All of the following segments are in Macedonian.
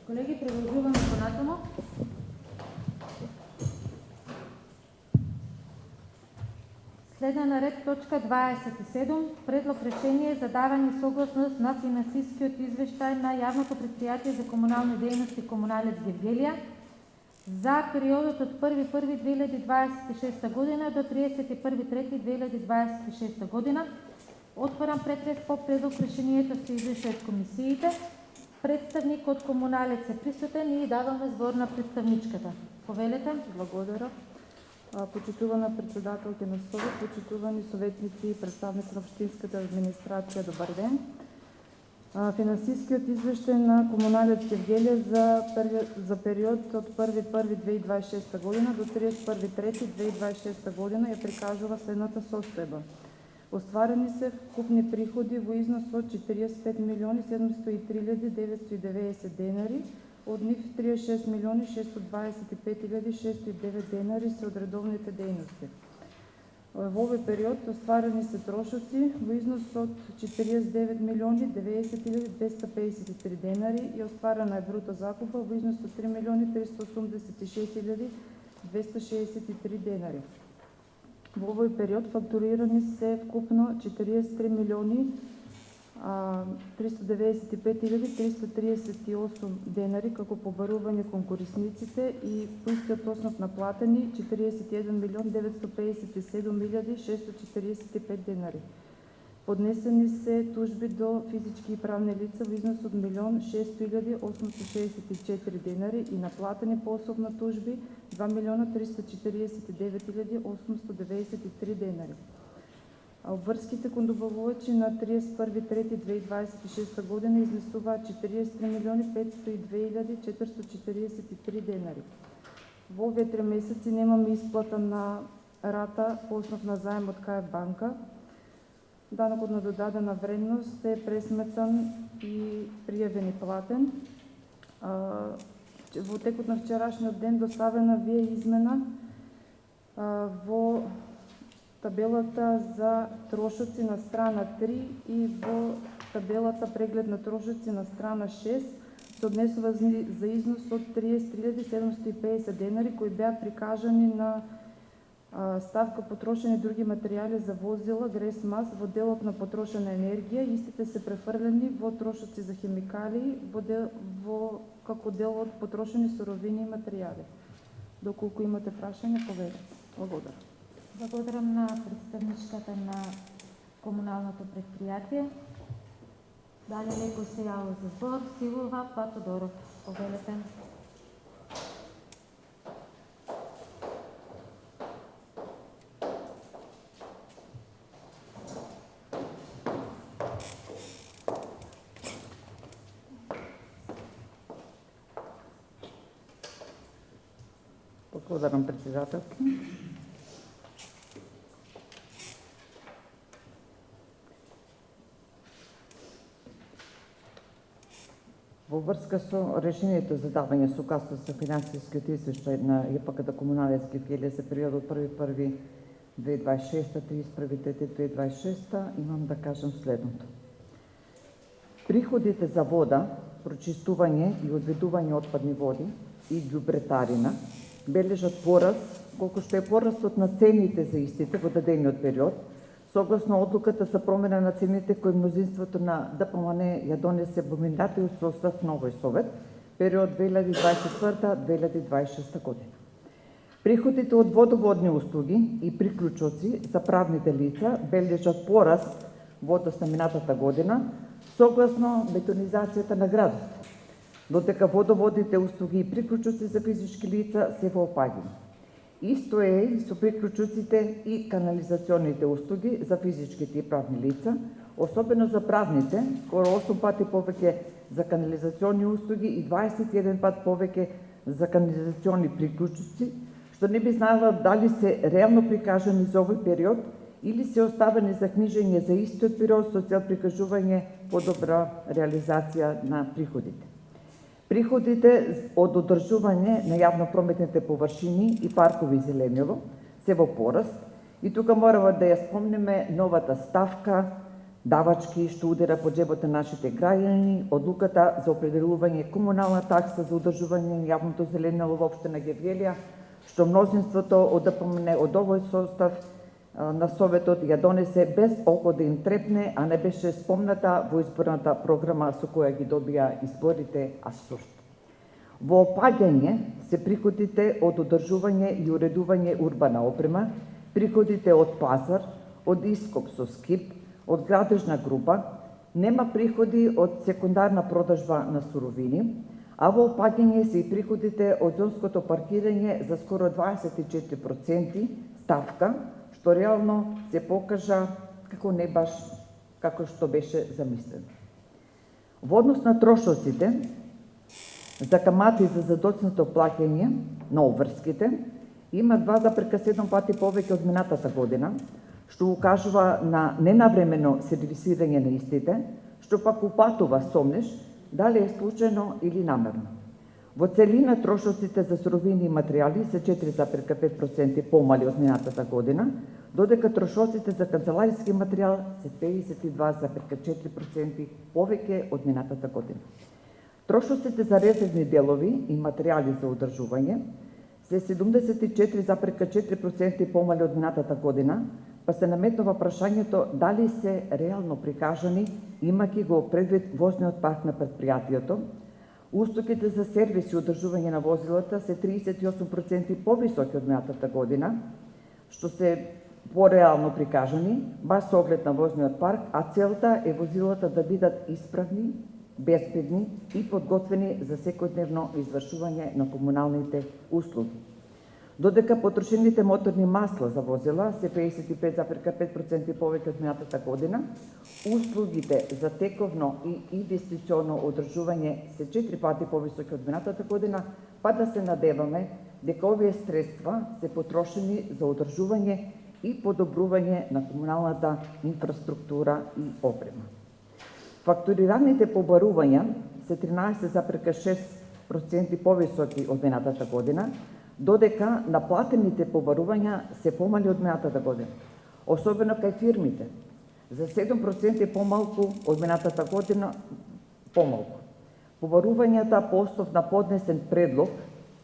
Колеги, продолжуваме понатаму. Следна на ред точка 27, предлог решение за давање согласност на финансискиот извештај на јавното претпријатие за комунални дејности Комуналец Гевгелија за периодот од 1.1.2026 година до 31.3.2026 година. Отворам претрес по предлог решението со извештај од комисиите. Представник од Комуналец е присутен и даваме збор на представничката. Повелете. Благодарам. Почитувана председателка на Совет, почитувани советници и представници на Општинската администрација, добар ден. Финансискиот извештај на Комуналец Гевгелија за период од 1.1.2026 година до 31.3.2026 година ја прикажува следната состојба. Остварени се вкупни приходи во износ од 45.703.990 денари, од нив 36.625.609 денари се од редовните дејности. Во овој период остварени се трошоци во износ од 49.090.253 денари и остварена е бруто закупа во износ од 3.386.263 денари. Во овој период фактурирани се вкупно 43.395.338 денари како побарување кон корисниците и по истиот основ наплатени 41.957.645 денари. Поднесени се тужби до физички и правни лица во износ од 1.600.864 денари и наплатени по особ на тужби 2.349.893 денари. Обврските кон добавувачи на 31.3.2026 година изнесуваат 43.502.443 денари. Во овие 3 месеци немаме исплата на рата по основ на заем од КФ банка. Данокот на додадена вредност е пресметан и пријавен и платен. Во текот на вчерашниот ден доставена ви е измена во табелата за трошоци на страна 3 и во табелата преглед на трошоци на страна 6 се однесува за износ од 33.750 денари кои беа прикажани на ставка потрошени други материјали за возила, грес мас во делот на потрошена енергија. Истите се префрлени во трошоци за хемикали како дел од потрошени суровини и материјали. Доколку имате прашања, повелете. Благодарам. Благодарам на представничката на комуналното предпријатие. Дали некој се јавува за збор? Силова Патодоров. Повелете. Благодарам, председателки. Во врска со решението за давање согласност за финансискиот извештај на ЈПКД Комуналец Гевгелија за периодот 1.1.2026 31.3.2026 имам да кажам следното. Приходите за вода, прочистување и одведување отпадни води и ѓубретарина бележат пораст, колку што е порастот на цените за истите во дадениот период, согласно одлуката за промена на цените кој мнозинството на ДПМН ја донесе во минатиот состав на овој совет, период 2024-2026 година. Приходите од водоводни услуги и приклучоци за правните лица бележат пораст во однос на минатата година, согласно бетонизацијата на градот, додека водоводните услуги и приклучоци за физички лица се во опаѓање. Исто е и со приклучоците и канализационните услуги за физичките и правни лица, особено за правните, скоро 8 пати повеќе за канализационни услуги и 21 пат повеќе за канализационни приклучоци, што не би знаела дали се реално прикажани за овој период или се оставени за книжење за истиот период со цел прикажување подобра реализација на приходите. Приходите од одржување на јавнопрометните површини и паркови зелениво се во пораст и тука мораме да ја спомнеме новата ставка давачки што удара по джебот на нашите граѓани, одлуката за определување комунална такса за одржување на јавното зеленело во општина Гевгелија, што мнозинството од ДПМН од овој состав на Советот ја донесе без око да им трепне, а не беше спомната во изборната програма со која ги добија изборите абсурд. Во опаѓање се приходите од одржување и уредување урбана опрема, приходите од пазар, од ископ со скип, од градежна група, нема приходи од секундарна продажба на суровини, а во опаѓање се и приходите од зонското паркирање за скоро 24% ставка, што реално се покажа како не баш како што беше замислено. Во однос на трошоците, за камати за задоцнато плаќање на обврските, има 2,7 пати повеќе од минатата година, што укажува на ненавремено сервисирање на истите, што пак упатува сомнеш дали е случајно или намерно. Во целина трошоците за суровини и материјали се 4,5% помали од минатата година, додека трошоците за канцелариски материјал се 52,4% повеќе од минатата година. Трошоците за резервни делови и материјали за одржување се 74,4% помали од минатата година, па се наметнува прашањето дали се реално прикажани, имајќи го предвид возниот парк на предпријатието. Услугите за сервис и одржување на возилата се 38% повисоки од минатата година, што се пореално прикажани, баш со оглед на возниот парк, а целта е возилата да бидат исправни, безбедни и подготвени за секојдневно извршување на комуналните услуги. Додека потрошените моторни масла за возила се 55,5% повеќе од минатата година, услугите за тековно и инвестиционо одржување се 4 пати повисоки од минатата година, па да се надеваме дека овие средства се потрошени за одржување и подобрување на комуналната инфраструктура и опрема. Фактурираните побарувања се 13,6% повисоки од минатата година, додека наплатените побарувања се помали од минатата година, особено кај фирмите, за 7% помалку од минатата година помалку. Побарувањата по основ на поднесен предлог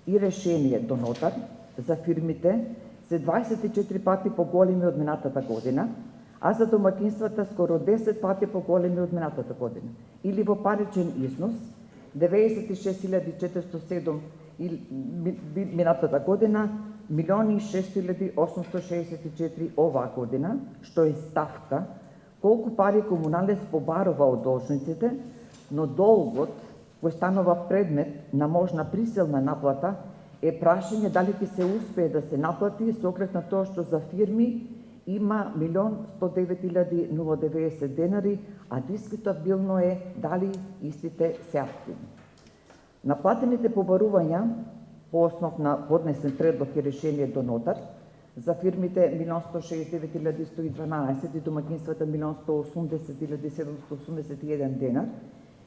и решение до нотар за фирмите се 24 пати поголеми од минатата година, а за домакинствата скоро 10 пати поголеми од минатата година, или во паричен износ 96.407 минатата година, 1.600.864 оваа година, што е ставка колку пари комуналец побарува од должниците, но долгот кој станува предмет на можна приселна наплата е прашање дали ќе се успее да се наплати со оглед на тоа што за фирми има 1.109.090 денари, а дискутабилно е дали истите се активни. Наплатените побарувања по основ на поднесен предлог и решение до нотар за фирмите 1.169.112 и домакинствата 1.180.781 денар,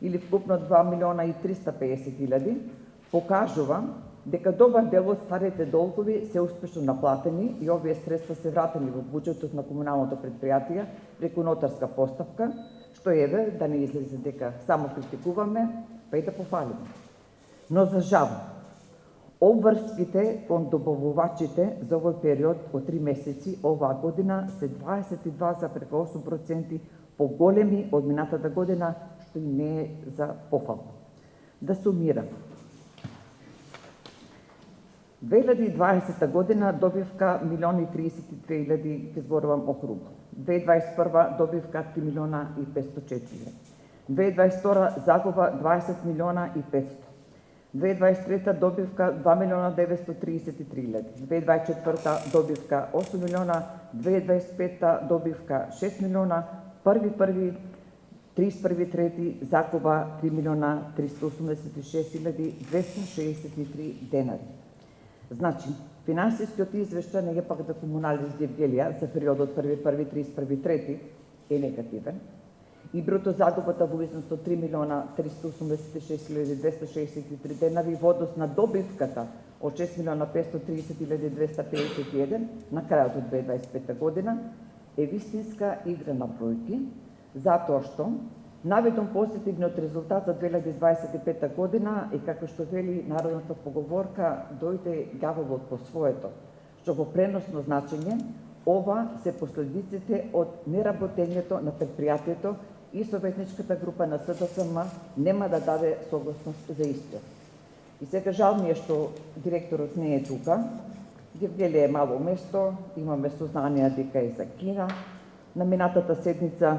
или вкупно 2.350.000, покажува дека добар дел од старите долгови се успешно наплатени и овие средства се вратени во буџетот на комуналното предпријатие преку нотарска постапка, што еве да не излезе дека само критикуваме, па и да пофалиме. Но за жал, обврските кон добавувачите за овој период од 3 месеци оваа година се 22,8% поголеми од минатата година, што и не е за пофално. Да сумирам. 2020 година добивка 1.032.000, ќе зборувам округло. 2021 добивка 3.504.000. 2022 загуба 20.500.000. 2023 добивка 2.933.000. 2024 добивка 8 милиона, 2025 добивка 6 милиона, 31.3 загуба 3.386.263 денари. Значи, финансискиот извештај на ЕПАК за Комуналец Гевгелија за периодот 1.1.31.3 е негативен и бруто загубата во износ од 3.386.263 денари во однос на добивката од 6.530.251 на крајот од 2025 година е вистинска игра на бројки, затоа што наведен позитивниот резултат за 2025 година и како што вели народната поговорка, дојде ѓаволот по своето, што во преносно значење ова се последиците од неработењето на предпријатието и советничката група на СДСМ нема да даде согласност за истиот. И сега жал ми е што директорот не е тука. Гевгелија е мало место, имаме сознанија дека е за Кина. На минатата седница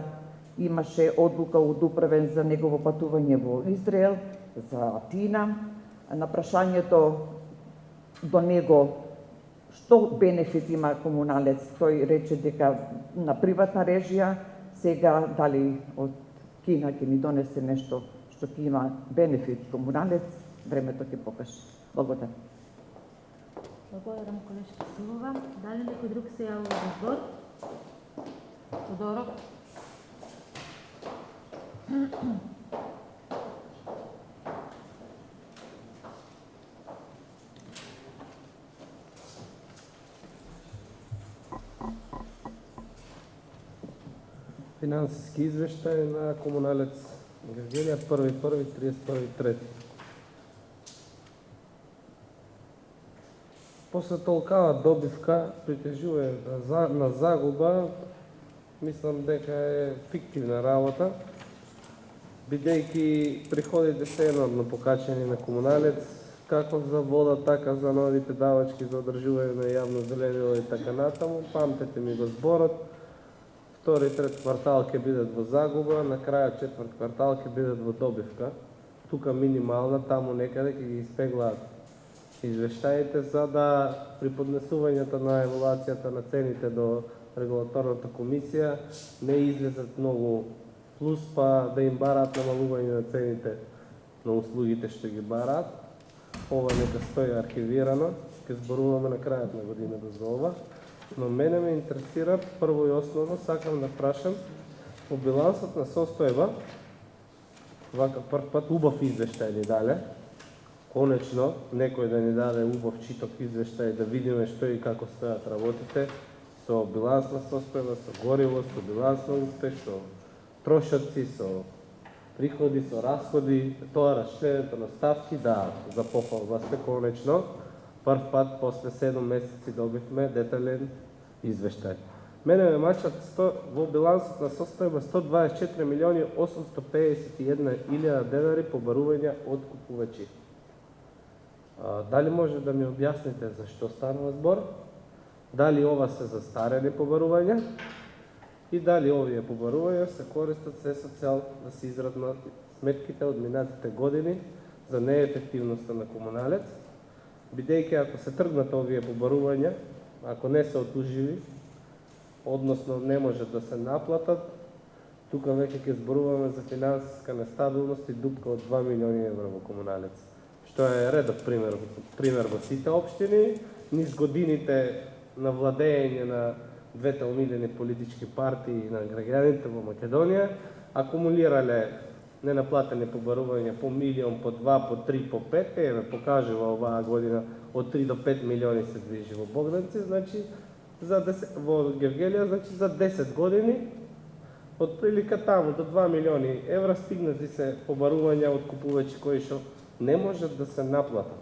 имаше одлука од управен за негово патување во Израел, за Атина. На прашањето до него што бенефит има комуналец, тој рече дека на приватна режија, сега дали од Кина ќе ни донесе нешто што ќе има бенефит комуналец, времето ќе покаже. Благодарам. Благодарам, колешка Силова. Дали некој друг се јавува за збор? Тодоров. Финансиски извештај на комуналец Гевгелија 1.1.31.3. После толкава добивка притежува на загуба, мислам дека е фиктивна работа, бидејќи приходите се енормно покачени на комуналец, како за вода, така за новите давачки за одржување на јавно зеленило и така натаму. Памтете ми го зборот. Втори и трет квартал ќе бидат во загуба, на крајот четврт квартал ќе бидат во добивка. Тука минимална, таму некаде ќе ги испеглаат извештаите, за да при поднесувањето на евалуацијата на цените до регулаторната комисија не излезат многу плюс, па да им бараат намалување на цените на услугите што ги бараат. Ова нека стои архивирано, ќе зборуваме на крајот на годината за ова. Но мене ме интересира, прво и основно, сакам да прашам, по билансот на состојба, вака прв пат убав извештај ни дале, конечно, некој да ни даде убав читок извештај, да видиме што и како стојат работите, со биланс на состојба, со гориво, со биланс на успех, со трошоци, со приходи, со расходи, тоа расчленето на ставки, да, за похвалба сте, конечно. Прв пат, после 7 месеци, добивме детален извештај. Мене ме мачат во билансот на состојба 124.851.000 денари побарувања од купувачи. Дали може да ми објасните за што станува збор? Дали ова се застарени побарувања? И дали овие побарувања се користат се со цел да се изравнат сметките од минатите години за неефективноста на комуналец? Бидејќи ако се тргнат овие побарувања, ако не се отуживи, односно не може да се наплатат, тука веќе ќе зборуваме за финансиска нестабилност и дупка од 2 милиони евра во комуналец. Што е редов пример во сите општини, низ годините на владење на двете омилени политички партии на граѓаните во Македонија, акумулирале ненаплатени побарувања по милион, по 2, по 3, по 5, еве покажува оваа година од 3 до 5 милиони се движи во Богданци, значи во Гевгелија, значи за 10 години од прилика таму до 2 милиони евра стигнати се побарувања од купувачи кои што не можат да се наплатат.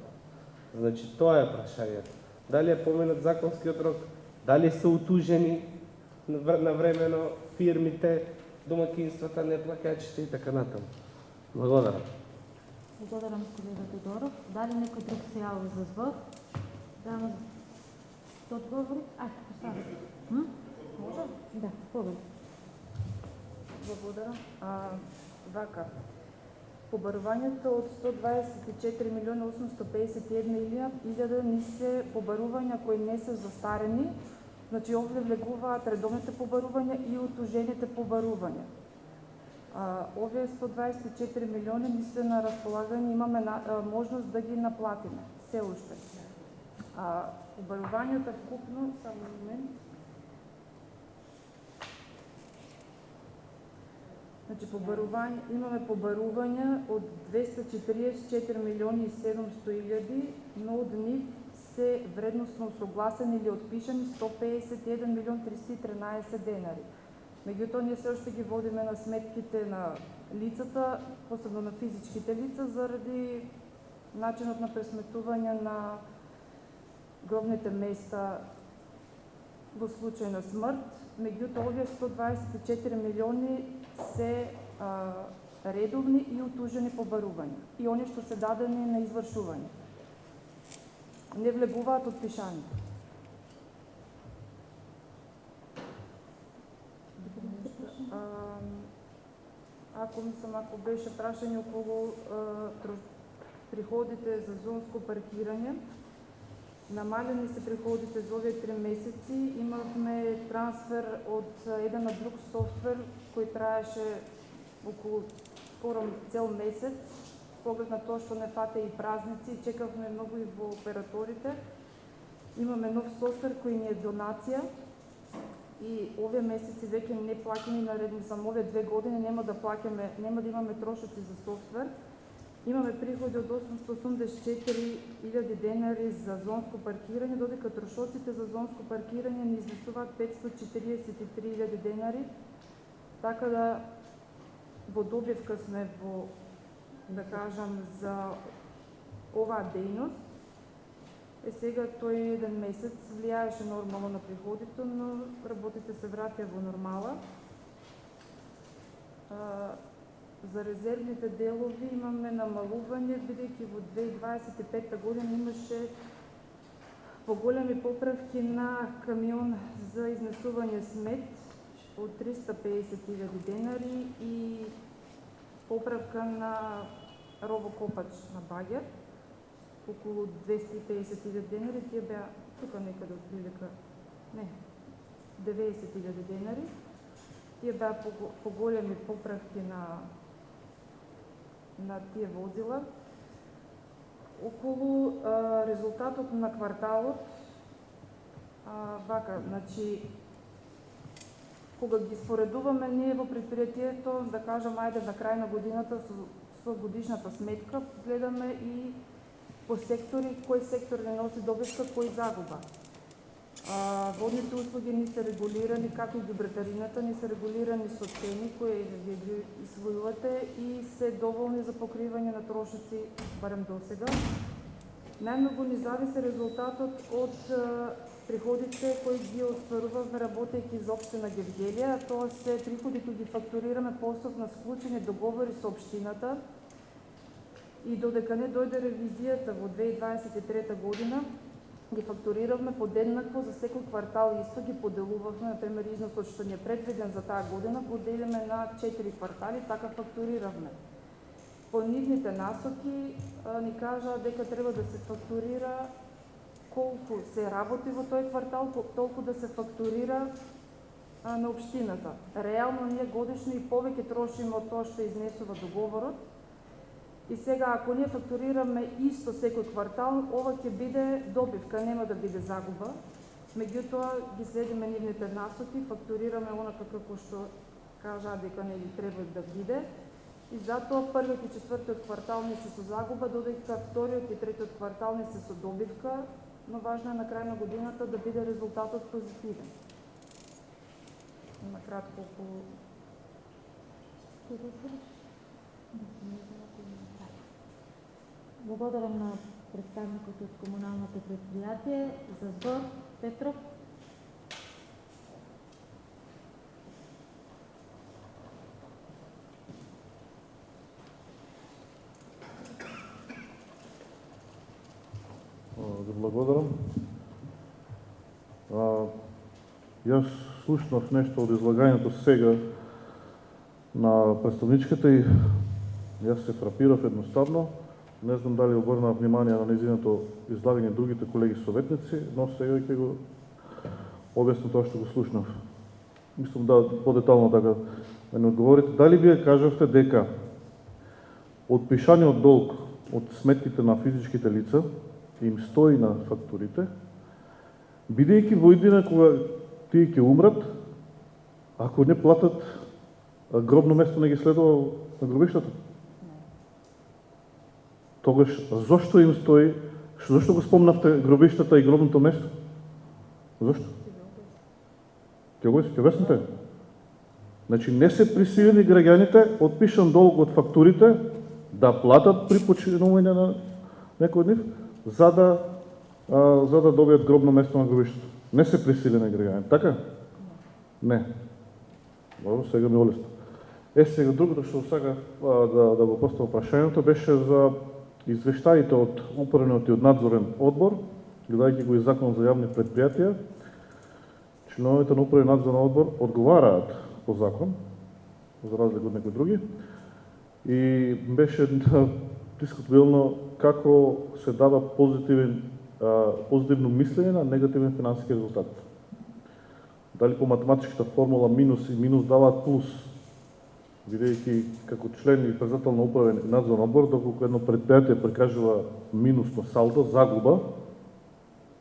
Значи тоа е прашањето. Дали е поминат законскиот рок, дали се утужени навремено фирмите, домакинствата, неплаќачите и така натаму. Благодарам. Благодарам, колега Тодоров. Дали некој друг се јавува за збор? Да, одговори? Поставете. Може? Да, повели. Благодарам. Вака, побарувањето од 124.851.000 ни се побарувања кои не се застарени, значи овде влегуваат редовните побарувања и утужените побарувања. Овие 124 милиони ни се на располагање, имаме можност да ги наплатиме, се уште. Побарувањата вкупно, само момент. Значи, имаме побарувања од 244 милиони и 700 илјади, но од нив се вредносно согласени или отпишани 151 милион 313 денари. Меѓутоа, ние се уште ги водиме на сметките на лицата, посебно на физичките лица, заради начинот на пресметување на гробните места во случај на смрт. Меѓутоа, овие 124 милиони се редовни и утужени побарувања и они што се дадени на извршување. Не влегуваат отпишаните. Ако беше прашање околу приходите за зонско паркирање, намалени се приходите за овие 3 месеци. Имавме трансфер од еден на друг софтвер кој траеше околу скоро цел месец, поглед на тоа што не фате и празници, чекавме многу и во операторите. Имаме нов софтвер кој ни е донација и овие месеци веќе не плаќаме наредни, само овие 2 години нема да имаме трошоци за софтвер. Имаме приходи од 884.000 денари за зонско паркирање, додека трошоците за зонско паркирање ни изнесуваат 543.000 денари, така да во добивка сме во, да кажам, за оваа дејност. Сега тој еден месец влијаеше нормално на приходите, но работите се вратија во нормала. За резервните делови имаме намалување, бидејќи во 2025 година имаше поголеми поправки на камион за изнесување смет од 350.000 денари и поправка на робокопач на багер околу 250.000 денари, тие беа тука некаде од прилика, 90.000 денари. Тие беа поголеми поправки на тие возила. Околу резултатот на кварталот, вака, значи, кога ги споредуваме ние во предпријатието, да кажам, ајде на крај на годината со годишната сметка, гледаме и по сектори, кој сектор не носи добивка, кој загуба. Водните услуги ни се регулирани, како и добретарината, ни се регулирани со цени кои ги усвојувате и се доволни за покривање на трошоци, барем до сега. Најмногу ни зависи резултатот од приходите кои ги остваруваме работејќи за општина Гевгелија. Тоа се приходи кои ги фактурираме по основ на склучени договори со општината и додека не дојде ревизијата во 2023 година, ги фактуриравме подеднакво за секој квартал, исто ги поделувавме, например, износот што ни е предвиден за таа година, поделиме на 4 квартали, така фактуриравме. По нивните насоки ни кажа дека треба да се фактурира колку се работи во тој квартал, толку да се фактурира на општината. Реално ние годишно и повеќе трошиме од тоа што изнесува договорот. И сега, ако ние фактурираме исто секој квартал, ова ќе биде добивка, нема да биде загуба. Меѓутоа, ги следиме нивните насоки, фактурираме онака како што кажа дека не ли треба да биде. И затоа првиот и четвртиот квартал не се со загуба, додека вториот и третиот квартал не се со добивка, но важно е на крај на годината да биде резултатот позитивен. На кратко околу... Благодарам на представникот од комуналното предпријатие. За збор, Петров. Ви благодарам. Јас слушнав нешто од излагањето сега на представничката и јас се фрапирав едноставно. Не знам дали обрна внимание на незиното излагање другите колеги советници, но сега ќе го објаснам тоа што го слушнав. Мислам да подетално така да не одговорите. Дали вие кажавте дека отпишаниот долг од сметките на физичките лица им стои на фактурите, бидејќи во иднина кога тие ќе умрат, ако не платат, гробно место не ги следува на гробиштата? Тогаш, зошто им стои, зошто го спомнавте гробиштата и гробното место? Зошто? Ќе објасните? Значи, не се присилени граѓаните, отпишан долг од фактурите, да платат при починување на некој од нив, за да добијат гробно место на гробиштето. Не се присилени граѓаните, така? Не. Добро, сега ми олесно. Сега другото што сакав да го поставам прашањето беше за извештаите од управниот и од надзорен одбор, гледајќи го и Закон за јавни предпријатија. Членовите на управен надзорен одбор одговараат по закон, за разлика од некои други, и беше дискутабилно како се дава позитивно мислење на негативен финансиски резултат. Дали по математичката формула минус и минус даваат плюс, бидејќи како член и председател на управен и надзорен одбор, доколку едно предпријатие прикажува минусно салдо, загуба,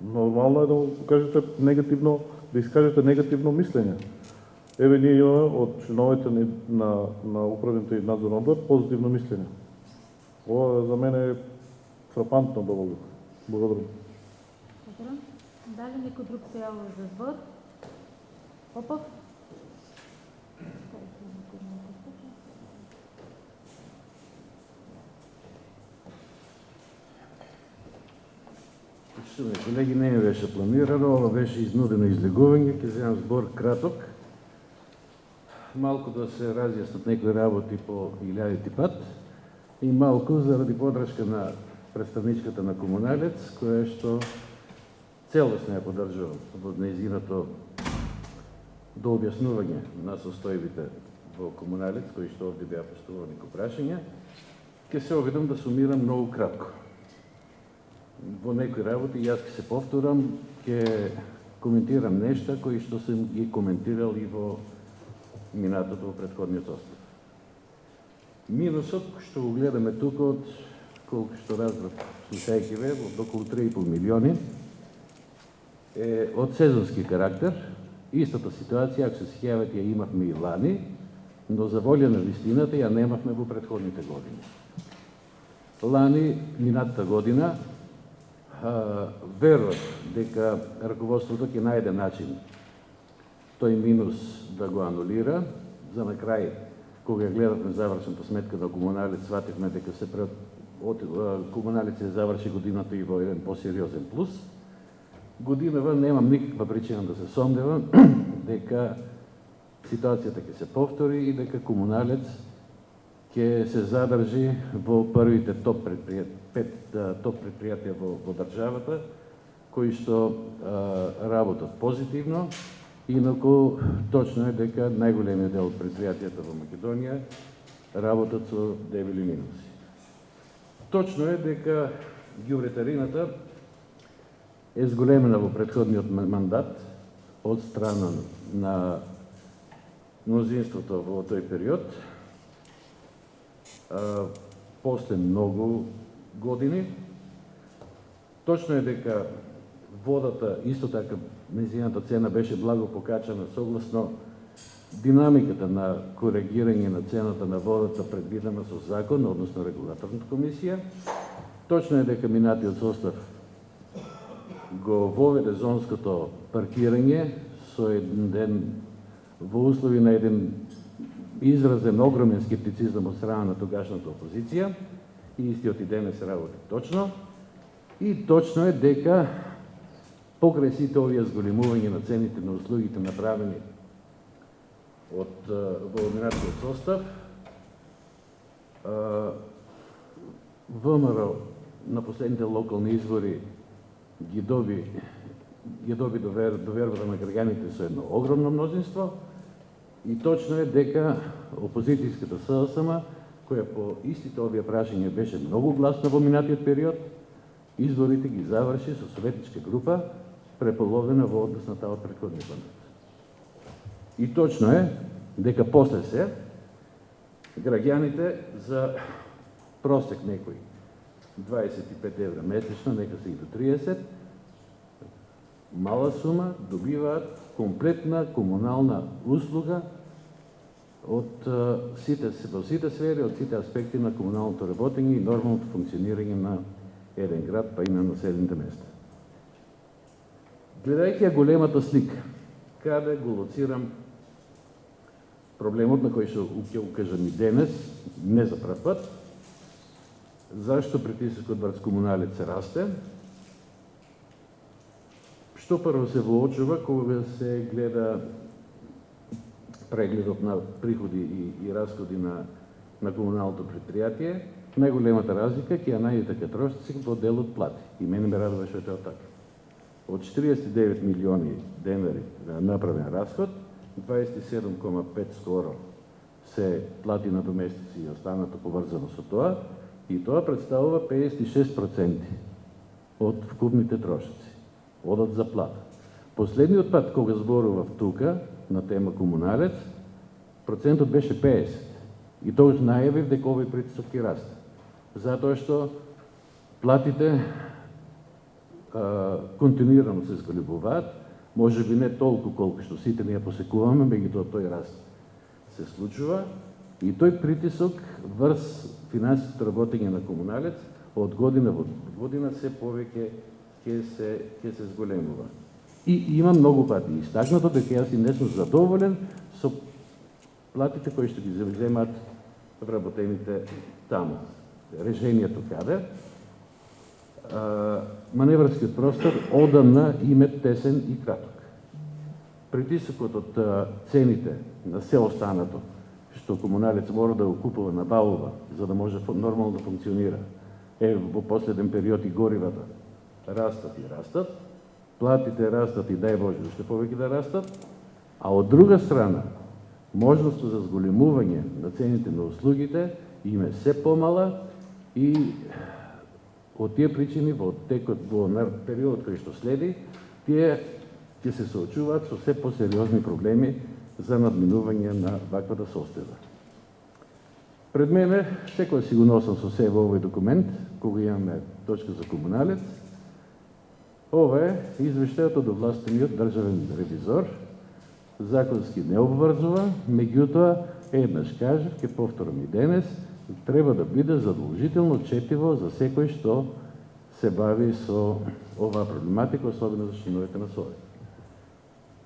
нормално е да покажете негативно, да искажете негативно мислење. Еве ние имаме од членовите на управните и надзорен одбор позитивно мислење. Ова за мене е фрапантно доволно. Благодарам. Дали некој друг се јавува за збор? Попов? Колеги, не беше планирано, ова беше изнудено излегување, ќе земам збор краток. Малку да се разјаснат некои работи по илјадити пат и малку заради подршка на представничката на Комуналец, која што целосно ја поддржувам во нејзиното до објаснување на состојбите во Комуналец, кои што овде беа поставени ко прашања, ќе се обидам да сумирам многу кратко. Во некои работи јас ќе се повторам, ќе коментирам нешта кои што сум ги коментирал и во минатото во претходниот состав. Минусот што го гледаме тука од колку што разбрав слушајќи ве, од околу 3,5 милиони е од сезонски карактер. Истата ситуација, ако се сеќавате, ја имавме и лани, но за волја на вистината ја немавме во претходните години. Лани, минатата година, верувам дека раководството ќе најде начин тој минус да го анулира. За на крај, кога гледавме завршната сметка на Комуналец, свативме дека Комуналец ја заврши годината и во еден посериозен плюс. Годинава немам никаква причина да се сомневам дека ситуацијата ќе се повтори и дека Комуналец ќе се задржи во првите топ предпријатија во државата, кои што работат позитивно, инаку точно е дека најголемиот дел од предпријатијата во Македонија работат со дебели минуси. Точно е дека ѓубретарината е зголемена во претходниот мандат од страна на мнозинството во тој период, после многу години. Точно е дека водата, исто така, нејзината цена беше благо покачана согласно динамиката на коригирање на цената на водата предвидена со закон, односно регулаторната комисија. Точно е дека минатиот состав го воведе зонското паркирање со еден во услови на еден изразен огромен скептицизам од страна на тогашната опозиција и истиот и денес работи точно. И точно е дека покрај сите овие зголемување на цените на услугите направени од во минатиот состав, ВМРО на последните локални избори ги доби довербата на граѓаните со едно огромно мнозинство и точно е дека опозицијската СДСМ, која по истите овие прашања беше многу гласна во минатиот период, изборите ги заврши со советничка група преполовена во однос на таа од претходниот мандат. И точно е дека после се граѓаните за просек некој 25 евра месечно, нека се и до 30, мала сума, добиваат комплетна комунална услуга од сите сфери, од сите аспекти на комуналното работење и нормалното функционирање на еден град, па и на населените места. Гледајќи ја големата слика, каде го лоцирам проблемот на кој ќе укажам и денес, не за прв пат, зашто притисокот врз комуналец расте, што прво се воочува кога се гледа прегледот на приходи и расходи на комуналното предпријатие, најголемата разлика ќе ја најдете кај трошоци во делот плати. И мене ме радува што е тоа така. Од 49 милиони денари направен расход, 27,5 скоро се плати на доместици и останато поврзано со тоа, и тоа представува 56% од вкупните трошоци. Одат за плата. Последниот пат кога зборував тука на тема комуналец, процентот беше 50. И тогаш најавив дека овој притисок ќе расте. Затоа што платите континуирано се зголемуваат, може би не толку колку што сите ние посекуваме, меѓутоа тој раст се случува и тој притисок врз финансиското работење на комуналец од година во година се повеќе ќе се зголемува. И има многу пати истакнато дека јас и не сум задоволен со платите кои што ги земаат вработените таму. Решението каде? Маневрскиот простор одамна им е тесен и краток. Притисокот од цените на се останато, што комуналец мора да го купува, набавува, за да може нормално да функционира, во последен период и горивата растат и растат, платите растат и дај Боже уште повеќе да растат, а од друга страна, можноста за зголемување на цените на услугите им е се помала и од тие причини во периодот кој што следи, тие ќе се соочуваат со се посериозни проблеми за надминување на ваквата состојба. Пред мене, секој си го носам со себе овој документ, кога имаме точка за комуналец. Ова е извештајот од овластениот државен ревизор, законски не обврзува, меѓутоа, еднаш кажав, ќе повторам и денес, треба да биде задолжително четиво за секој што се бави со оваа проблематика, особено за членовите на СОЕ.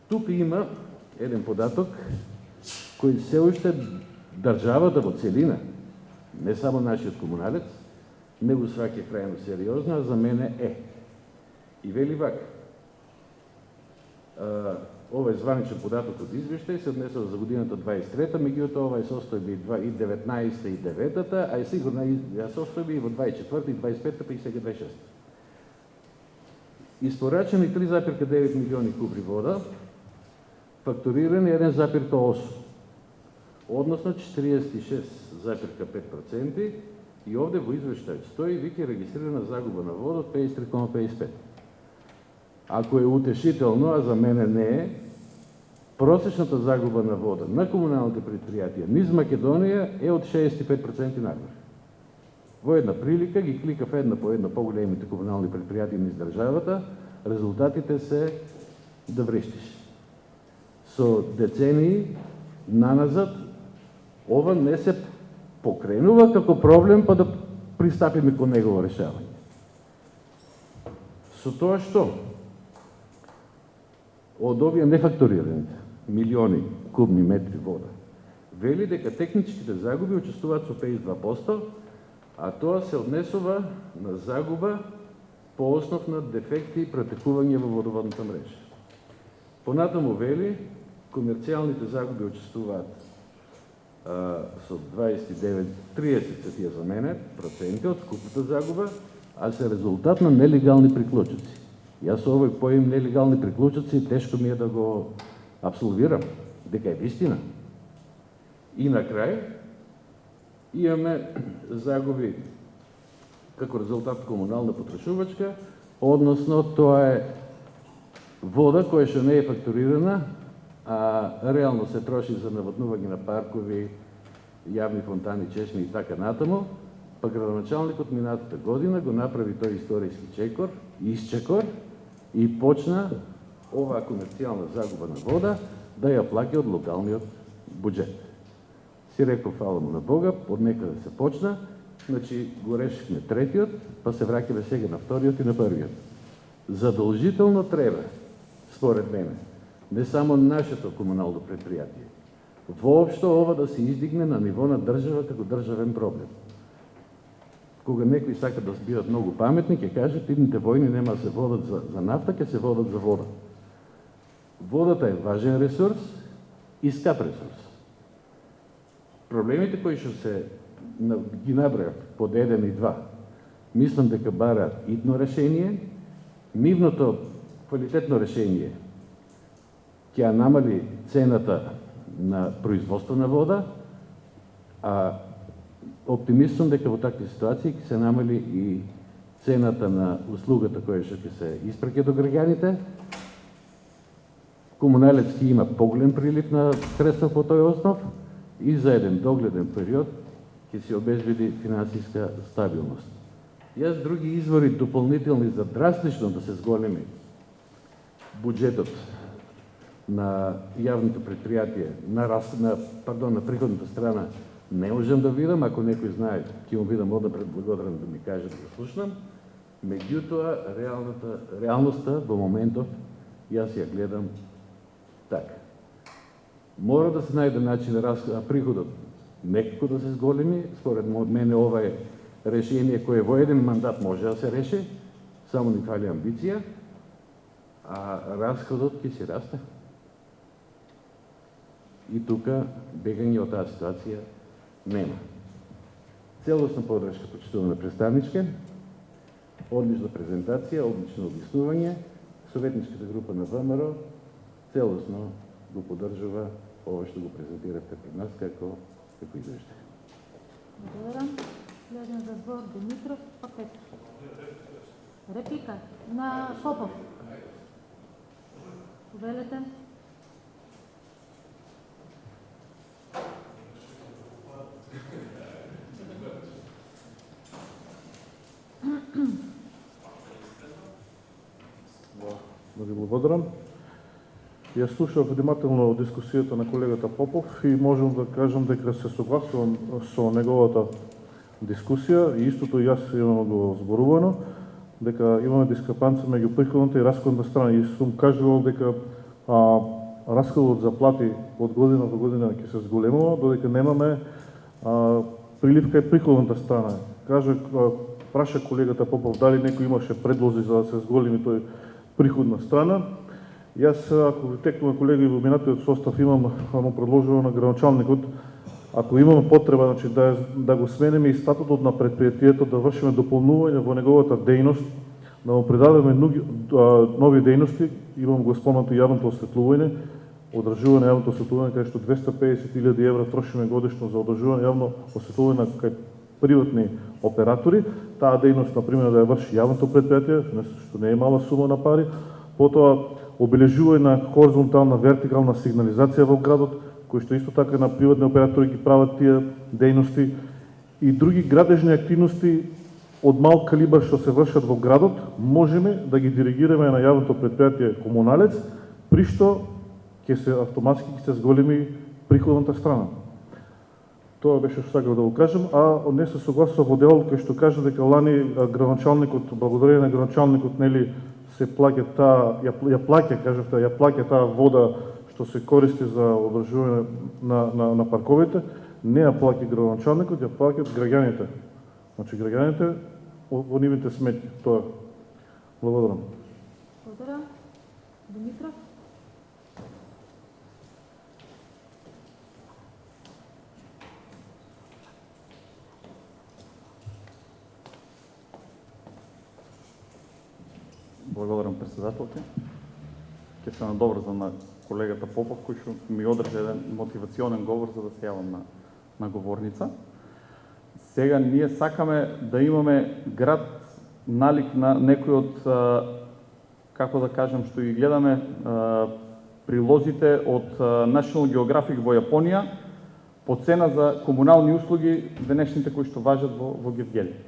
Тука има еден податок кој се уште државата во целина, не само нашиот комуналец, не го сваќа крајно сериозно, а за мене е. И вели вака. Ова е званичен податок од извештај, се однесува за годината 23-та, меѓутоа ова е состојби и 19-та и 9-та, а е сигурна и состојби и во 24-та и 25-та, и сега 26-та. Испорачени 3,9 милиони кубри вода, фактурирани 1,8, односно 46,5%, и овде во извештајот стои веќе регистрирана загуба на вода од 53,55. Ако е утешително, а за мене не е, просечната загуба на вода на комуналните предпријатија низ Македонија е од 65% нагоре. Во една прилика ги кликав една по една поголемите комунални предпријатија низ државата, резултатите се да врештиш. Со децении наназад ова не се покренува како проблем, па да пристапиме кон негово решавање. Со тоа што? Од овие нефакторираните милиони кубни метри вода, вели дека техничките загуби учествуваат со 52%, а тоа се однесува на загуба по основ на дефекти и претекување во водоводната мрежа. Понатаму вели, комерцијалните загуби учествуваат со 29-30 се тие за мене проценти од скупната загуба, а се резултат на нелегални приклучоци. Јас овој поим нелегални приклучоци тешко ми е да го абсолвирам, дека е вистина. И на крај имаме загуби како резултат комунална потрошувачка, односно тоа е вода која што не е фактурирана, а реално се троши за наводнување на паркови, јавни фонтани, чешми и така натаму, па градоначалникот минатата година го направи тој историски исчекор и почна оваа комерцијална загуба на вода да ја плаќа од локалниот буџет. Си реков, фала му на Бога, од некаде се почна, значи го решихме третиот, па се враќаме сега на вториот и на првиот. Задолжително треба, според мене, не само нашето комунално предпријатие, воопшто ова да се издигне на ниво на држава како државен проблем. Кога некои сакат да бидат многу паметни, ќе кажат идните војни нема да се водат за нафта, ќе се водат за вода. Водата е важен ресурс и скап ресурс. Проблемите кои што се ги набројав под 1 и 2, мислам дека бараат итно решение. Нивното квалитетно решение ќе ја намали цената на производство на вода, а оптимист сум дека во такви ситуации ќе се намали и цената на услугата која што ќе се испраќа до граѓаните. Комуналец ќе има поголем прилив на средства по тој основ и за еден догледен период ќе се обезбеди финансиска стабилност. Јас други извори дополнителни за драстично да се зголеми буџетот на јавното предпријатие, на приходната страна, не можам да видам. Ако некој знае, ќе му бидам однапред благодарен да ми каже да го слушнам. Меѓутоа, реалноста во моментов јас ја гледам така. Мора да се најде начин приходот некако да се зголеми. Според мене ова е решение кое во еден мандат може да се реши, само ни фали амбиција, а расходот ќе си расте. И тука бегање од таа ситуација нема. Целосна подршка, почитувана представничке, одлична презентација, одлично објаснување. Советничката група на ВМРО целосно го поддржува ова што го презентиравте пред нас како извештај. Благодарам. Следен за збор Димитров, па Петр. Реплика на Попов. Повелете. Да ви благодарам. Јас слушав внимателно дискусијата на колегата Попов и можам да кажам дека се согласувам со неговата дискусија и истото јас имам го зборувано, дека имаме дискрепанција меѓу приходната и расходната страна. И сум кажувал дека расходот за плати од година до година ќе се зголемува, додека немаме прилив кај приходната страна. Праша колегата Попов дали некој имаше предлози за да се зголеми тој приходна страна. Јас, ако ви текнува колеги во минатиот состав, имам предложено на градоначалникот, ако имаме потреба, значи, да го смениме и статутот на предпријатието, да вршиме дополнување во неговата дејност, да му придадеме нови дејности, имам го спомнато јавното осветлување, одржување на јавното осветлување, кај што 250.000 евра трошиме годишно за одржување јавно осветлување кај приватни оператори. Таа дејност, например, да ја врши јавното предпријатие, што не е мала сума на пари. Потоа, обележување на хоризонтална, вертикална сигнализација во градот, кои што исто така на приватни оператори ги прават тие дејности, и други градежни активности од мал калибар што се вршат во градот, можеме да ги диригираме на јавното предпријатие Комуналец, при што ќе се автоматски ќе се зголеми приходната страна. Тоа беше што сакав да го кажам, а не се согласува во делот кај што кажа дека лани градоначалникот, благодарение на градоначалникот, нели, се плаќа ја плаќа таа вода што се користи за одржување на парковите. Не ја плаќа градоначалникот, ја плаќаат граѓаните. Значи граѓаните во нивните сметки. Тоа. Благодарам. Благодарам. Димитров. Благодарам, председателке. Ќе се надоврзам на колегата Попов, кој што ми одржа еден мотивационен говор за да се јавам на говорница. Сега ние сакаме да имаме град налик на некој од, како да кажем, што ги гледаме прилозите од National Geographic во Јапонија по цена за комунални услуги денешните кои што важат во Гевгели.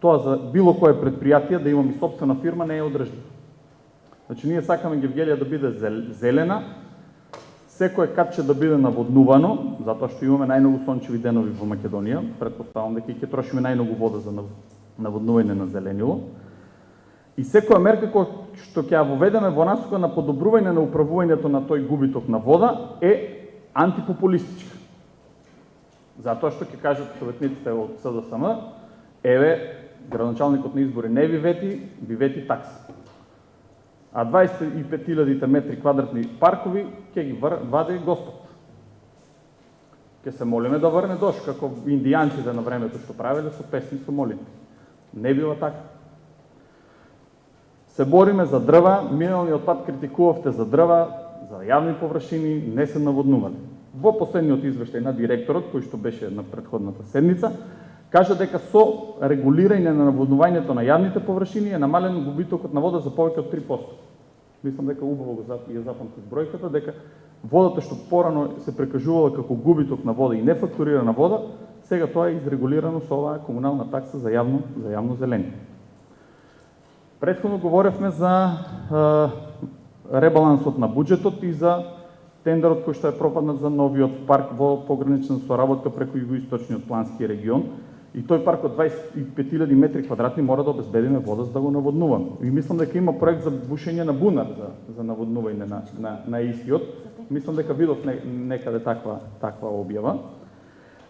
Тоа за било кое предпријатие да имаме собствена фирма не е одржливо. Значи ние сакаме Гевгелија да биде зелена, секое капче да биде наводнувано, затоа што имаме најмногу сончеви денови во Македонија, претпоставам дека ќе трошиме најмногу вода за наводнување на зеленило. И секоја мерка која што ќе ја воведеме во насока на подобрување на управувањето на тој губиток на вода е антипопулистичка. Затоа што ќе кажат советниците од СДСМ, еве, градоначалникот на избори не ви вети такси. А 25.000 метри квадратни паркови ќе ги вади Господ. Ќе се молиме да врне дожд, како индијанците на времето што правеле со песни со молитви. Не била така. Се бориме за дрва, миналниот пат критикувавте за дрва, за јавни површини, не се наводнувале. Во последниот извештај на директорот, кој што беше на претходната седница, кажа дека со регулирање на наводнувањето на јавните површини е намален губитокот на вода за повеќе од 3%. Мислам дека убаво ја запамтив бројката, дека водата што порано се прекажувала како губиток на вода и нефактурирана вода, сега тоа е изрегулирано со оваа комунална такса за јавно зеление. Претходно говоревме за ребалансот на буџетот и за тендерот кој што е пропаднат за новиот парк во погранична соработка преку југоисточниот плански регион. И тој парк од 25.000 метри квадратни мора да обезбедиме вода за да го наводнуваме. И мислам дека има проект за бушење на бунар за наводнување на истиот. Мислам дека видов некаде таква објава.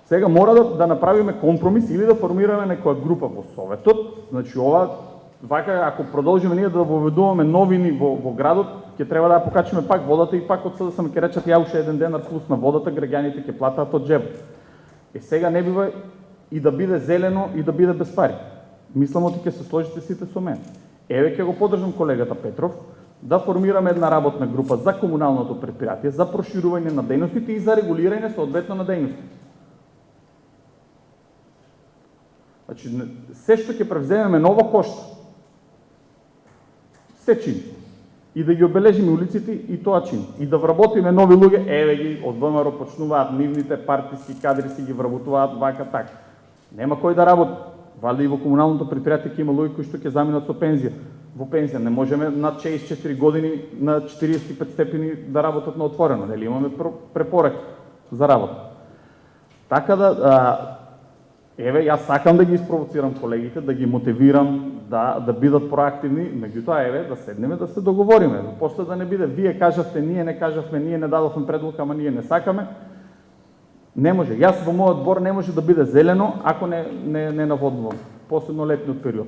Сега мора да направиме компромис или да формираме некоја група во советот. Значи ова вака ако продолжиме ние да воведуваме новини во градот, ќе треба да ја покачиме пак водата и пак од СДСМ ќе речат ја уште еден денар плюс на водата, граѓаните ќе платат од џебот. Сега не бива и да биде зелено и да биде без пари. Мислам оти ќе се сложите сите со мене. Еве ќе го поддржам колегата Петров да формираме една работна група за комуналното претпријатие, за проширување на дејностите и за регулирање соодветно на дејностите. Значи, се што ќе превземеме ново кошта. Се чини. И да ги обележиме улиците и тоа чини. И да вработиме нови луѓе, еве ги, од ВМРО почнуваат нивните партиски кадри си ги вработуваат вака така. Нема кој да работи. Валјда и во комуналното претпријатие ќе има луѓе кои што ќе заминат со пензија. Во пензија не можеме над 64 години на 45 степени да работат на отворено, нели имаме препораки за работа. Така да еве јас сакам да ги испровоцирам колегите, да ги мотивирам да бидат проактивни, меѓутоа еве да седнеме да се договориме. После да не биде вие кажавте, ние не кажавме, ние не дадовме предлог, ама ние не сакаме. Не може. Јас во мојот двор не може да биде зелено ако не наводнувам, посебно летниот период.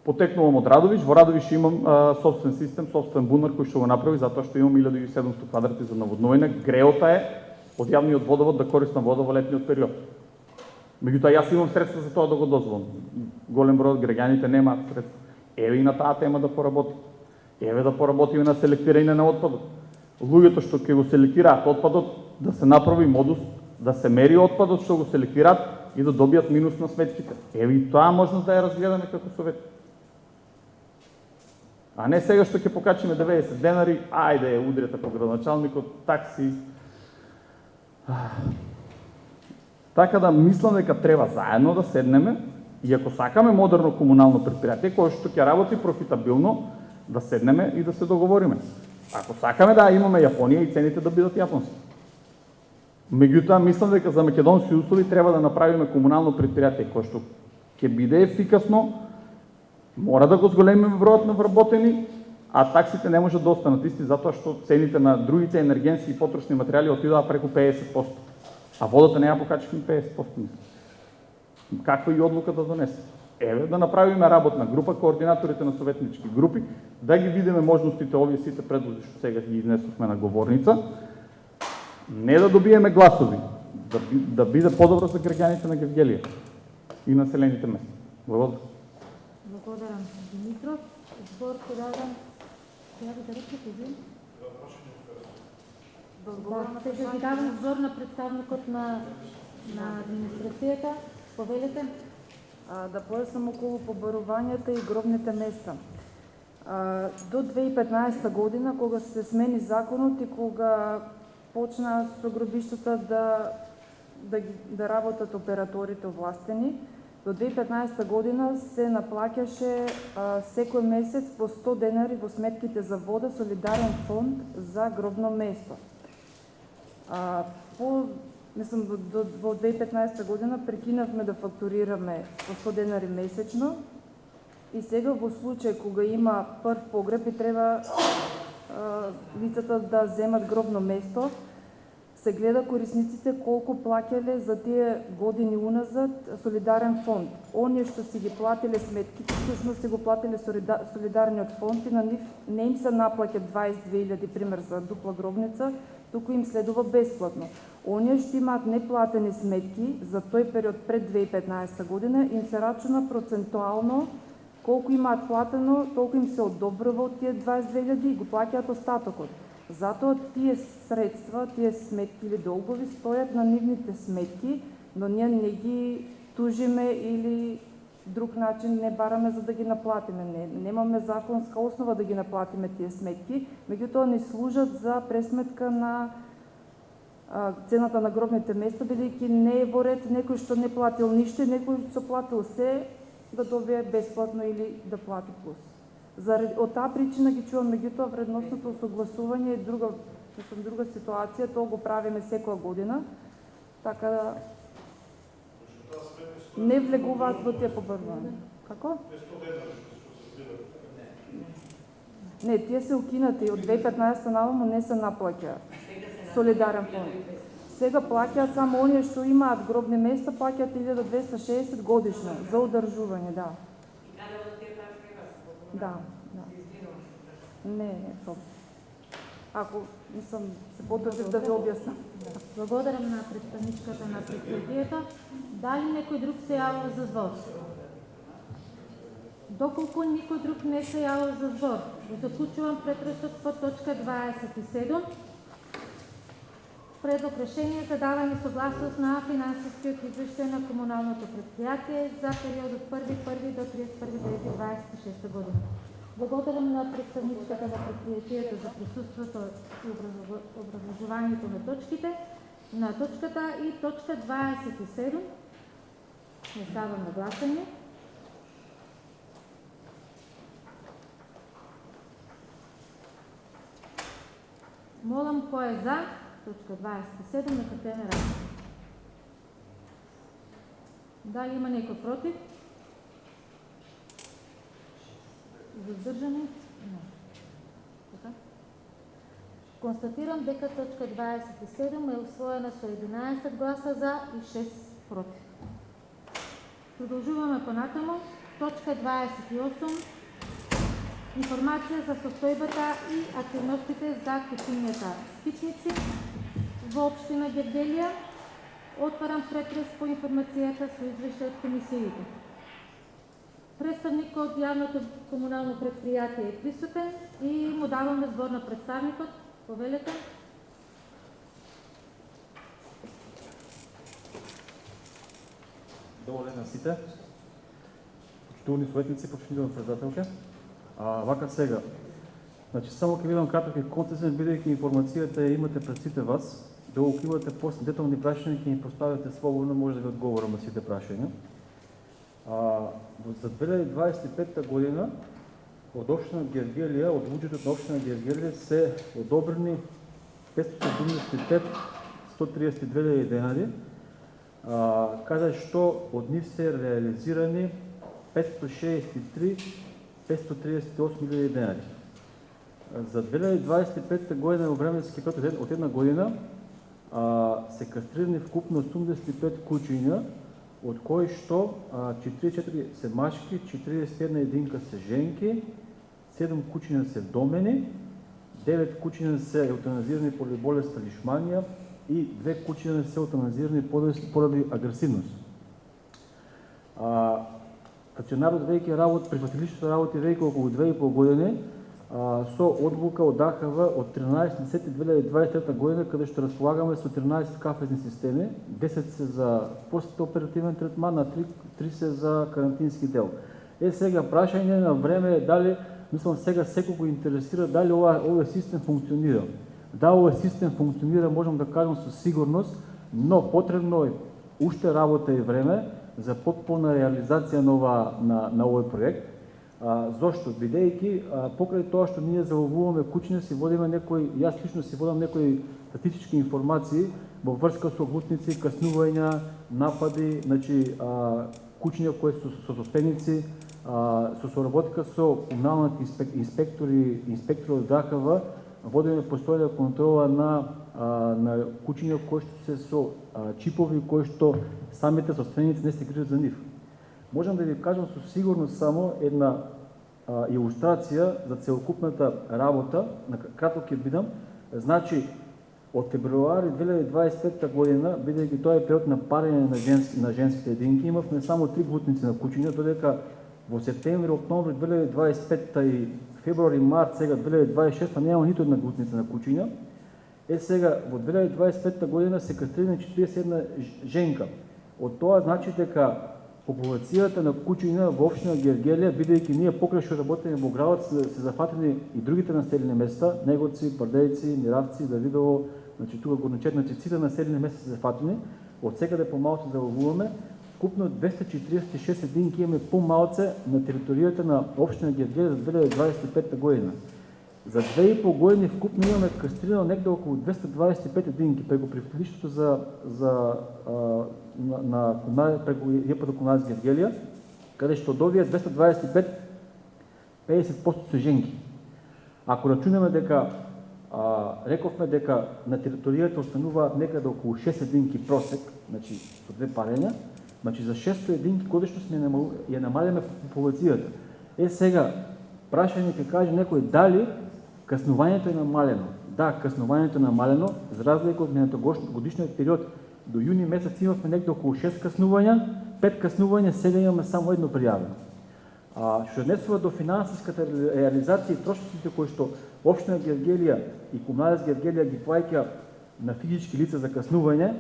Потекнувам од Радовиш, во Радовиш имам собствен систем, собствен бунар кој што го направи затоа што имам 1700 квадрати за наводнување. Греота е од јавниот водовод да користам вода во летниот период. Меѓутоа јас имам средства за тоа да го дозволам. Голем број од граѓаните немаат средства. Еве и на таа тема да поработи. Еве да поработиме на селектирање на отпадот. Луѓето што ќе го селектираат отпадот да се направи модус да се мери отпадот што го селектираат и да добијат минус на сметките. Еве и тоа можност да ја разгледаме како совет. А не сега што ќе покачиме 90 денари, ајде удрете по градоначалникот, такси. Така да мислам дека треба заедно да седнеме и ако сакаме модерно комунално претпријатие кое што ќе работи профитабилно, да седнеме и да се договориме. Ако сакаме да имаме Јапонија и цените да бидат јапонски. Меѓутоа мислам дека за македонски услови треба да направиме комунално претпријатие кое што ќе биде ефикасно, мора да го зголемиме бројот на вработени, а таксите не може да останат исти затоа што цените на другите енергенски и потрошни материјали отидоа преку 50%. А водата не ја покачивме 50%. Каква и одлука да донесе? Еве да направиме работна група, координаторите на советнички групи, да ги видиме можностите овие сите предлози што сега ги изнесовме на говорница, не да добиеме гласови, да биде подобро за граѓаните на Гевгелија и населените места. Благодарам. Благодарам, Димитров. Збор подадам. Сега да речете ви? Сега ви давам збор на представникот на администрацијата. Повелете. Да појаснам околу побарувањата и гробните места. До 2015 година, кога се смени законот и кога почна со гробиштата да работат операторите овластени, до 2015 година се наплаќаше секој месец по 100 денари во сметките за вода солидарен фонд за гробно место. Во 2015 година прекинавме да фактурираме по 100 денари месечно и сега во случај кога има прв погреб и треба лицата да земат гробно место, се гледа корисниците колку плаќале за тие години уназад солидарен фонд. Оние што си ги платиле сметките, всушност си го платиле солидарниот фонд и на нив не им се наплаќа 22.000 пример за дупла гробница, туку им следува бесплатно. Оние што имаат неплатени сметки за тој период пред 2015 година им се рачуна процентуално колку имаат платено, толку им се одобрува од тие 22.000 и го плаќаат остатокот. Затоа тие средства, тие сметки или долгови стојат на нивните сметки, но ние не ги тужиме или друг начин не бараме за да ги наплатиме. Немаме законска основа да ги наплатиме тие сметки, меѓутоа ни служат за пресметка на цената на гробните места, бидејќи не е во ред некој што не платил ништо и некој што платил се да добие бесплатно или да плати плюс. Од таа причина ги чувам, меѓутоа вредносното согласување е друга ситуација, тоа го правиме секоја година, така да не влегуваат во тие побарувања. Како? Не, тие се укинати од 2015 наваму не се наплаќа солидарен фонд. Сега плаќаат само оние што имаат гробни места, плаќаат 1260 годишно за одржување, да. Да. Не, проблем. Ако мислам се потрудив да ви објаснам. Благодарам на представничката на предпријатието. Дали некој друг се јавува за збор? Доколку никој друг не се јавува за збор, го заклучувам претресот по точка 27. Предлог решение за давање согласност на финансискиот извештај на комуналното предпријатие за периодот 1.1. до 31.9.26 година. Благодарам на представничката на предпријатието за присуството и образложувањето на точката и точка 27. Не ставам на гласање. Молам кој е за точка 27 на кратена работа. Дали има некој против? Задържани? Не. Така? Констатирам дека точка 27 е усвоена со 11 гласа за и 6 против. Продолжуваме понатаму. Точка 28. Информација за состојбата и активностите за кучињата спитници во општина Гевделија. Отварам претрес по информацијата со извештај од комисиите. Представник од јавното комунално предпријатие е присутен и му даваме збор на представникот. Повелете. Добар ден на сите. Почитувани советници, почитувани председателке. Вака сега. Значи само ќе бидам краток и концизен, бидејќи информацијата ја имате пред сите вас. Доколку имате после детални прашања, ќе ни поставите слободно, може да ви одговорам на сите прашања. За 2025 година од општина Гевделија, од буџетот на општина Гевделија се одобрени 575.132 денари, каде што од нив се реализирани 563.538 денари. За 2025 година во временски период од една година се кастрирани вкупно 85 кучиња, од кои што 44 се машки, 41 единка се женки, 7 кучиња се домени, 9 кучиња се еутаназирани поради болест лишманија и 2 кучиња се еутаназирани поради агресивност. Стационарот веќе работи, прифатилиштето работи веќе околу 2,5 години со одлука од АХВ од 13.10.2023 година, каде што располагаме со 13 кафезни системи, 10 се за постоперативен третман, а 3 се за карантински дел. Сега прашање на време е дали, мислам сега секој го интересира дали овој систем функционира. Да, овој систем функционира, можам да кажам со сигурност, но потребно е уште работа и време за потполна реализација на овој проект. Зошто? Бидејќи покрај тоа што ние заловуваме кучиња, си водиме некои, јас лично си водам некои статистички информации во врска со глутници, каснувања, напади, значи кучиња кои се со состеници, со соработка со комуналните инспектори од ДАХВ водиме постојана контрола на куќиња кои што се со чипови кои што самите собственици не се грижат за нив. Можам да ви кажам со сигурност само една илустрација за целокупната работа, на кратко ќе бидам. Значи, од февруари 2025 година, бидејќи тоа е период на парење на женските единки, имавме само 3 глутници на куќиња, додека во септември, октомври 2025 и февруари, март сега 2026 нема ниту една глутница на куќиња. Сега во 2025 година се кастрирани 41 женка. Од тоа значи дека популацијата на куќиња во општина Гевгелија, бидејќи ние покрај што работиме во градот, се зафатени и другите населени места, Негоци, Бардејци, Миравци, Давидово, значи тука Горночетнаци, сите населени места се зафатени, од секаде помалку заволуваме. Купно 246 единки имаме помалце на територијата на општина Гевгелија за 2025 година. За 2,5 години вкупно имаме кастрирано некаде околу 225 единки преку прифатлиштето преку ЈПД Комуналец Гевгелија, каде што од овие 225 50% се женки. Ако рачунаме дека рековме дека на територијата остануваат некаде околу 6 единки просек, значи со 2 парења, значи за 600 единки годишно сме ја намалиме популацијата. Сега прашање ќе каже некој дали каснувањето е намалено. Да, каснувањето е намалено, за разлика од минатогодишниот период до јуни месец имавме некаде околу 6 каснувања, 5 каснувања, сега имаме само едно пријавено. Што однесува до финансиската реализација и трошоците кои што општина Гевгелија и Комуналец Гевгелија ги плаќа на физички лица за каснување,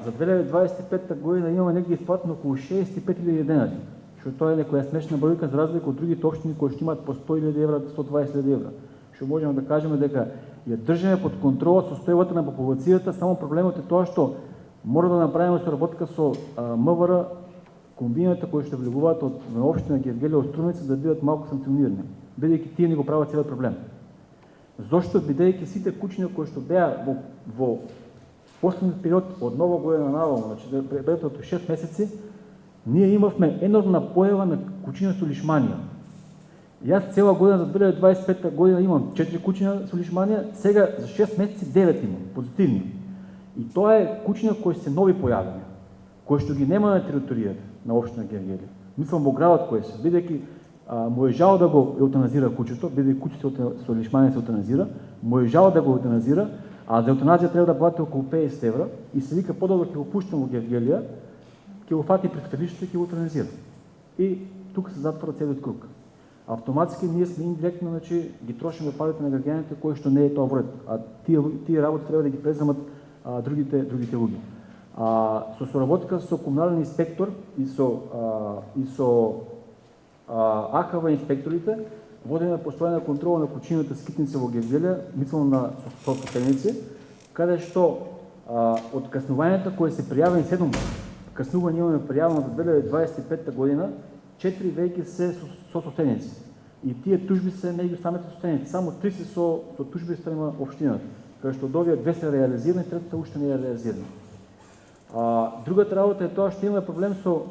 за 2025 година имаме негде исплатено околу 65.000 денари, што тоа е некоја смешна бројка за разлика од другите општини кои што имаат по 100.000 евра, 120.000 евра. Што можеме да кажеме дека ја држиме под контрола состојбата на популацијата, само проблемот е тоа што мора да направиме соработка со МВР, комбината кои што влегуваат од општина Гевгелија од Струмица да бидат малку санкционирани, бидејќи тие не го прават целиот проблем. Зошто? Бидејќи сите куќиња кои што беа во последниот период од нова година наваму, значи период од 6 месеци, ние имавме енормна појава на куќиња со лишманија. Јас цела година за 2025 година имам 4 куќиња со лишманија, сега за 6 месеци 9 имам, позитивни. И тоа е куќиња кои се нови појавени, кои што ги нема на територијата на општина Гевгелија. Мислам во градот кој се, бидејќи му е жал да го еутаназира куќето, бидејќи куќето со лишманија се еутаназира, му е жал да го еутаназира, а за еутаназија треба да плати околу 50 евра и се вика подобро ќе го пуштам во Гевгелија, ќе го фати пред кадришите и ќе го еутаназира. И тука се затвора целиот круг. Автоматски ние сме индиректно, значи ги трошиме парите на граѓаните кои што не е тоа вред, а тие работи треба да ги преземат другите луѓе. Со соработка со комунален инспектор и со АХВ инспекторите водиме постојана контрола на куќињата скитници во Гевгелија, мислам на собственици, каде што од каснувањата кои се пријавени 7 каснувања имаме пријавено за 2025 година, 4 веќе се со собственици. И тие тужби се меѓу самите собственици, само 3 се со тужби спрема општината, каде што од овие 2 се реализирани, третата уште не е реализирана. Другата работа е тоа што имаме проблем со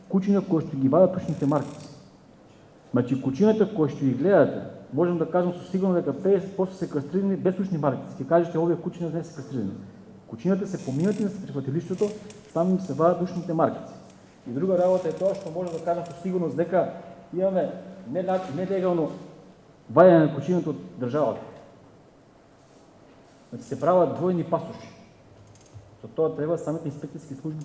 куќиња кои што ги вадат ушните маркици. Значи куќињата кои што ги гледате, можам да кажам со сигурно дека 50% се кастрирани без ушни маркици. Ќе кажете овие куќиња не се кастрирани. Куќињата се поминати на прифатилиштето, само им се вадат ушните маркици. И друга работа е тоа што можам да кажам со сигурност дека имаме нелегално ваѓање на куќињата од државата. Значи се прават двојни пасоши. Со тоа треба самите инспекцијски служби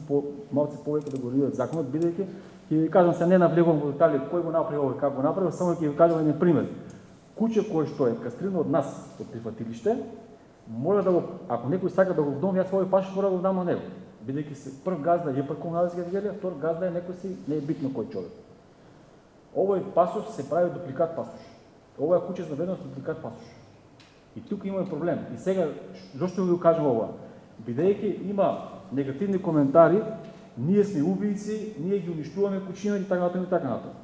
малце повеќе да го реализираат законот, бидејќи ќе ви кажам се не навлегувам во детали кој го направи ова и како го направи, само ќе ви кажам еден пример. Куќа кој што е кастрирано од нас од прифатилиште, мора да го, ако некој сака да го вдоми, јас овој пасош мора да го дам на него. Бидејќи се прв газда е Комуналец Гевгелија, втор газда е некој си, не е битно кој човек. Овој пасош се прави дупликат пасош. Ова е куќа за ведност дупликат пасош. И тука имаме проблем. И сега, зошто ви го кажам ова? Бидејќи има негативни коментари, ние сме убијци, ние ги уништуваме куќиња и така натаму и така натаму.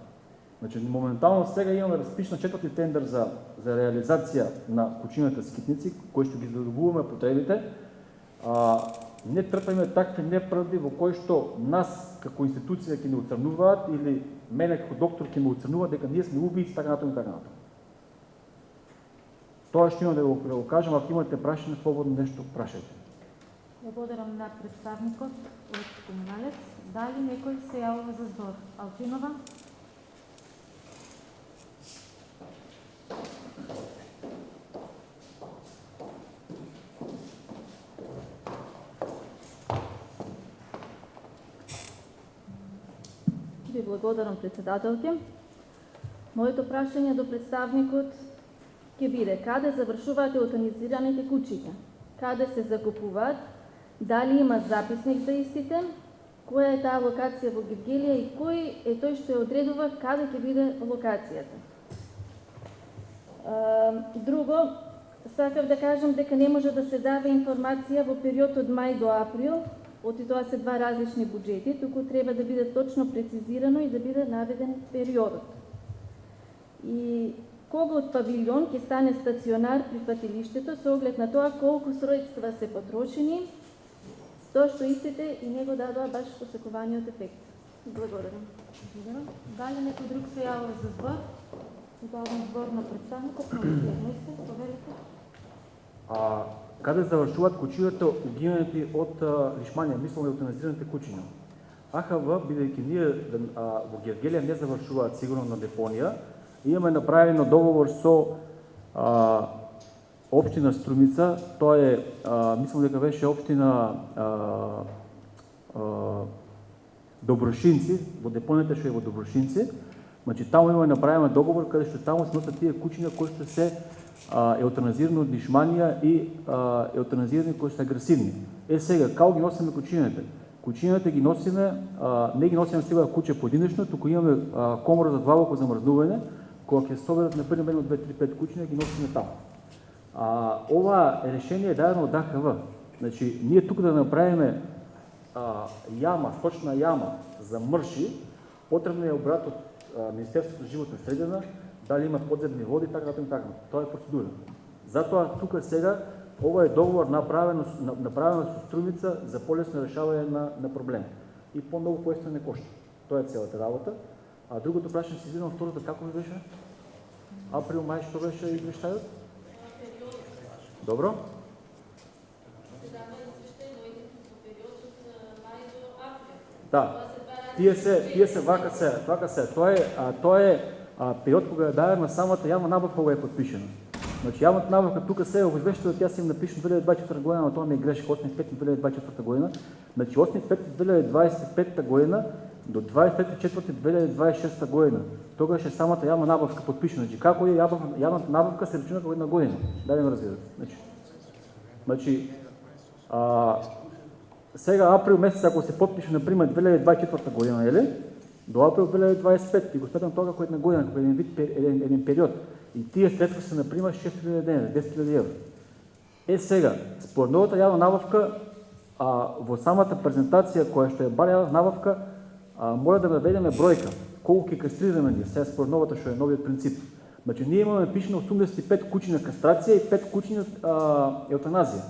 Значи, моментално сега имаме распишан 4-ти тендер за реализација на куќињата скитници, кои што ги задоволуваме потребите. не трпиме такви неправди во кои што нас како институција ќе не оцрнуваат или мене како доктор ќе ме оцрнуваат дека ние сме убийци, така натаму и така натаму. Тоа што имам да го кажам, ако имате прашање, слободно нешто прашајте. Благодарам на представникот од Комуналец. Дали некој се јавува за збор? Алтинова? Ви благодарам, председателке. Моето прашање до представникот ќе биде: каде завршуваат еутанизираните кучиња? Каде се закупуваат? Дали има записник за истите? Која е таа локација во Гевгелија и кој е тој што ја одредува каде ќе биде локацијата? Друго, сакав да кажам дека не може да се дава информација во период од мај до април, оти тоа се два различни буџети, туку треба да биде точно прецизирано и да биде наведен периодот. И кога од павилјон ќе стане стационар при фатилиштето со оглед на тоа колку средства се потрошени, тоа што истите и не го дадоа баш посекуваниот ефект. Благодарам. Дали некој друг се јавува за збор? Давам збор на представникот на Министерството, поверите. Каде завршуваат кучињата угинати од лишманија, мислам еутанизираните кучиња? АХВ, бидејќи ние во Гевгелија не завршуваат сигурно на депонија, имаме направено договор со општина Струмица, тоа е, мислам дека беше општина Доброшинци, во депонијата што е во Доброшинци, значи таму имаме направен договор каде што таму се носат тие кучиња кои што се еутанизирани од лишманија и еутанизирани кои се агресивни. Сега, како ги носиме кучињата? Кучињата ги носиме, не ги носиме сега куче поединечно, туку имаме комора за длабоко замрзнување, кога ќе се соберат на пример 2-3-5 кучиња, ги носиме таму. Ова решение е дадено од АХВ. Значи, ние тука да направиме јама, сточна јама за мрши, потребно е обрат од Министерството за животна средина, дали има подземни води, така. Тоа е процедура. Затоа тука сега ова е договор направено со Струмица за полесно решавање на проблем. И по-многу поевтино не кошта. Тоа е целата работа. А другото прашање се извинувам, второто како беше? Април, мај, што беше извештајот? Добро. Да. Тие се вака се. Тоа е период кога е дадена самата јавна набавка кога е подпишена. Значи јавната набавка тука се во извештајот јас им напишам 2024 година, но тоа ми е грешка, 8.5.2024 година. Значи 8.5.2025 година до 23.4.2026 година. Тогаш е самата јавна набавка подпишена. Значи како е јавната набавка се рачуна како една година. Дали ме разбирате? Значи сега април месец ако се подпише на пример 2024 година, еле? До април 2025 и го сметам тоа како една година, како еден период. И тие средства се на пример 6.000 дена, 10.000 евро. Сега, според новата јавна набавка, во самата презентација која што е бар јавна набавка, мора да наведеме бројка, колку ќе кастрираме ние, сега според новата што е новиот принцип. Значи ние имаме пишено 85 кучи на кастрација и 5 кучи на еутаназија.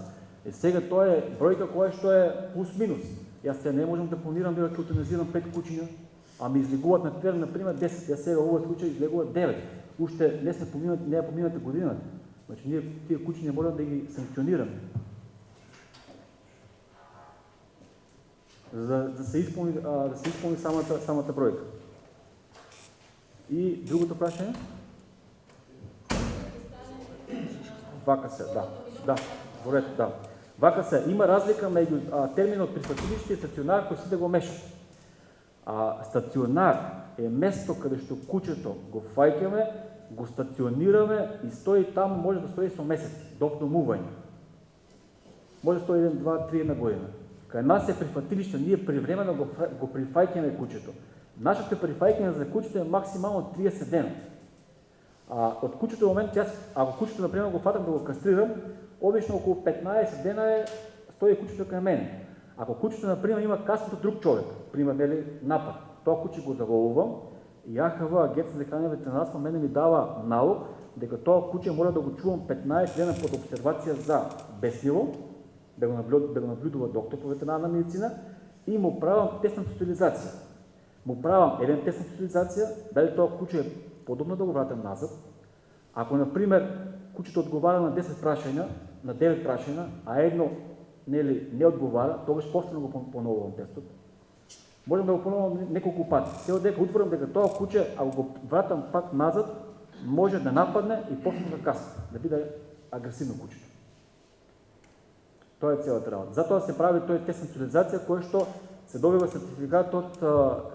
Сега тоа е бројка која што е плюс-минус. Јас сега не можам да планирам дека ќе еутаназирам 5 кучиња, а ми излегуваат на терен, например, 10. Јас сега овој случај излегуваат 9. Уште не е помината годината. Значи ние тие кучиња мора да ги санкционираме. За да се исполни самата бројка. И другото прашање? Вака се, да. Во ред, да. Вака се, има разлика меѓу терминот прифатилиште и стационар кој си да го мешат. Стационар е место каде што кучето го фаќаме, го стационираме и стои таму, може да стои со месеци, до домување. Може да стои 1, 2, 3 на година. Кај нас е прифатилиште, ние привремено го прифаќаме кучето. Нашето прифаќање за кучето е максимално 30 дена. Од кучето момент, ако кучето, например, го фатам да го кастрирам, обично околу 15 дена стои кучето кај мене. Ако кучето, например, има каснато друг човек, пример, напад, тоа куче го заволувам и АХВ, Агенција за хранење и ветеринарство, мене ми дава налог дека тоа куче мора да го чувам 15 дена под обсервација за бесниво да го наблюдува доктор по ветеринарна медицина и му правам тест на социализација. Му правам еден тест на социализација, дали тоа куче е подобно да го вратам назад. Ако, например, кучето одговара на 10 прашања, на 9 прашања, а едно не одговара, тогаш повторно го поновувам тестот. Можам да го поновувам неколку пати. Се одека утврдам дека тоа куче, ако го вратам пак назад, може да нападне и повторно да каска, да биде агресивно кучето. Тоа е целата работа. Затоа се прави тој тест на социализација кој што се добива сертификатот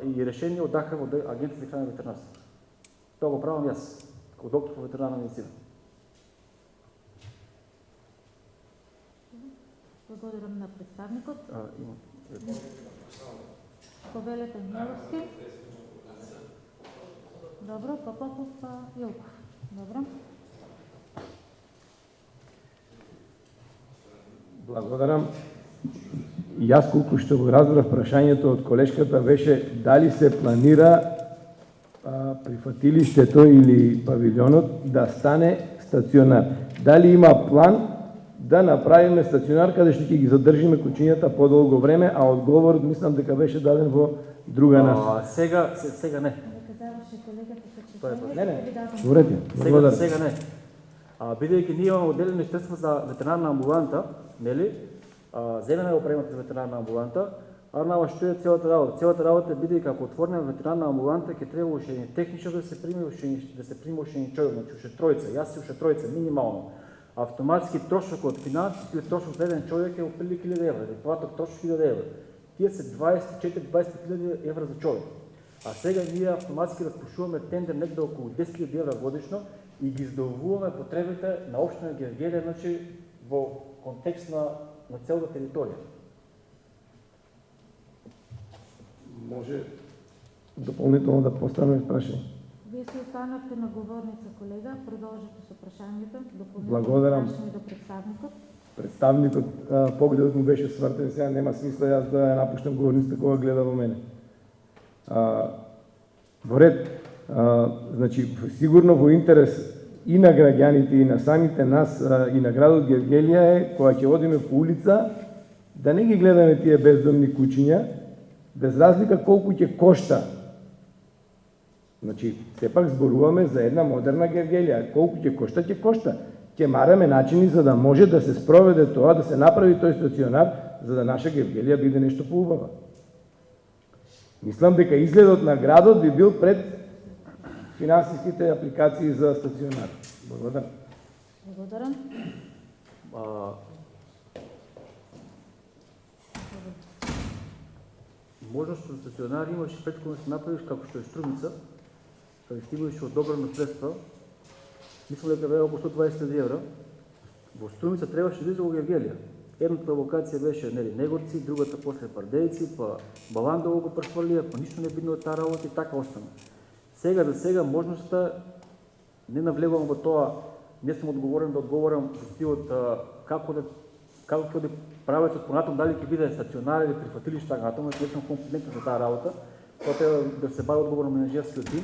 и решение од ДАХВ, од Агенција за храна и ветеринарство. Тоа го правам јас, како доктор по ветеринарна медицина. Благодарам на представникот. Повелете Миловски. Добро, Попов, Илков. Добро. Благодарам. Јас колку што го разбрав прашањето од колешката беше дали се планира прифатилиштето или павилионот да стане стационар. Дали има план да направиме стационар каде што ќе ги задржиме кучињата подолго време, а одговорот мислам дека беше даден во друга насока. Сега не. Благодарам. Сега не. Бидејќи ние имаме отделени средства за ветеринарна амбуланта, нели? Земена го премат за ветеринарна амбуланта, а што е целата работа? Целата работа е бидејќи ако отвориме ветеринарна амбуланта, ќе треба уште еден техничар да се приме, уште еден човек, значи уште тројца, јас и уште тројца минимално. Автоматски трошокот, финансискиот трошок за еден човек е околу 1000 евра, платок трошок 1000 евра. Тие се 24-25 евра за човек. А сега ние автоматски распушуваме тендер некаде околу 10.000 евра годишно и ги задоволуваме потребите на општина Гевгелија, значи во контекст на целата територија. Може дополнително да поставиме прашање. Вие се останавте на говорница, колега. Продолжете со прашањето. Благодарам. Прашање до представникот. Представникот, погледот му беше свртен, сега нема смисла јас да ја напуштам говорницата кога гледа во мене. Во ред, значи, сигурно во интерес и на граѓаните, и на самите нас, и на градот Гевгелија е, кога ќе одиме по улица, да не ги гледаме тие бездомни кучиња, без разлика колку ќе кошта. Значи, сепак зборуваме за една модерна Гевгелија. Колку ќе кошта, ќе кошта. Ќе мараме начини за да може да се спроведе тоа, да се направи тој стационар, за да наша Гевгелија биде нешто поубава. Мислам дека изгледот на градот би бил пред финансиските апликации за стационар. Благодарам. Благодарам. Можност за стационар имаше претходно да се направиш како што е Струмица, каде што имаше одобрено средства, мислам дека беа околу 120.000 евра. Во Струмица требаше да иде во Гевгелија. Едната локација беше Негорци, другата после Пардејци, па Баландово го префрлија, па ништо не бидно од таа работа и така остана. Сега за сега можноста не навлегувам во тоа, не сум одговорен да одговорам во стилот како да правецот понатаму дали ќе биде стационар или прифатилиште така натаму, не сум компетентен за таа работа. Тоа треба да се бави одговорно менеджерскиот тим.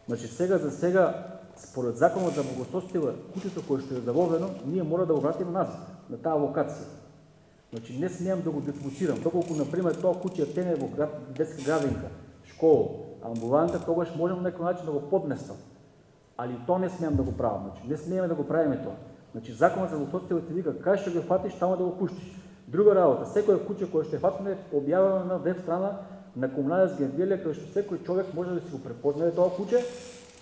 Значи сега за сега според законот за благосостојба, кучето кое што е заловено, ние мора да го вратиме назад на таа локација. Значи не смеам да го дислоцирам, доколку на пример тоа куче тене во детска градинка, школа, амбуланта, тогаш можам на некој начин да го подместам. Али тоа не смеам да го правам, значи не смееме да го правиме тоа. Значи законот за благосостојба ти вика кај што го фатиш, таму да го пуштиш. Друга работа, секој куче кое што е фатено е објавено на веб страна на Комуналец Гевгелија, каде што секој човек може да си го препознае тоа куче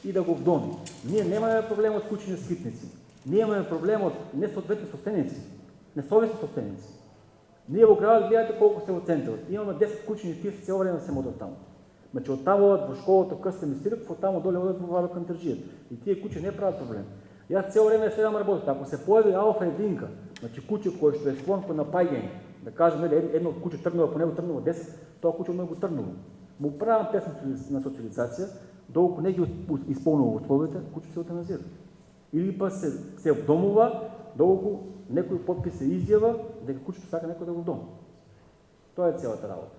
и да го вдоми. Ние немаме проблем од кучени скитници. Ние имаме проблем од несоодветни собственици, несовесни собственици. Ние во градот гледате колку се во центарот. Имаме 10 кучени списъци, цело време се одат таму. Значи од таму одат во школата Крстен Мистиров, од таму доле одат во Варо Кантрџијата. И тие куче не прават проблем. Јас цело време следам работата. Ако се појави алфа единка, значи куче кој што е склон по напаѓање, да кажеме едно куче тргнува, по него тргнува 10, тоа куче го тргнува. Му правам тест на социализација, доколку не ги исполнува условите, куче се евтаназира. Или па се обдомува, доколку некој подписа изјава дека кучето сака некој да го вдоми. Тоа е целата работа.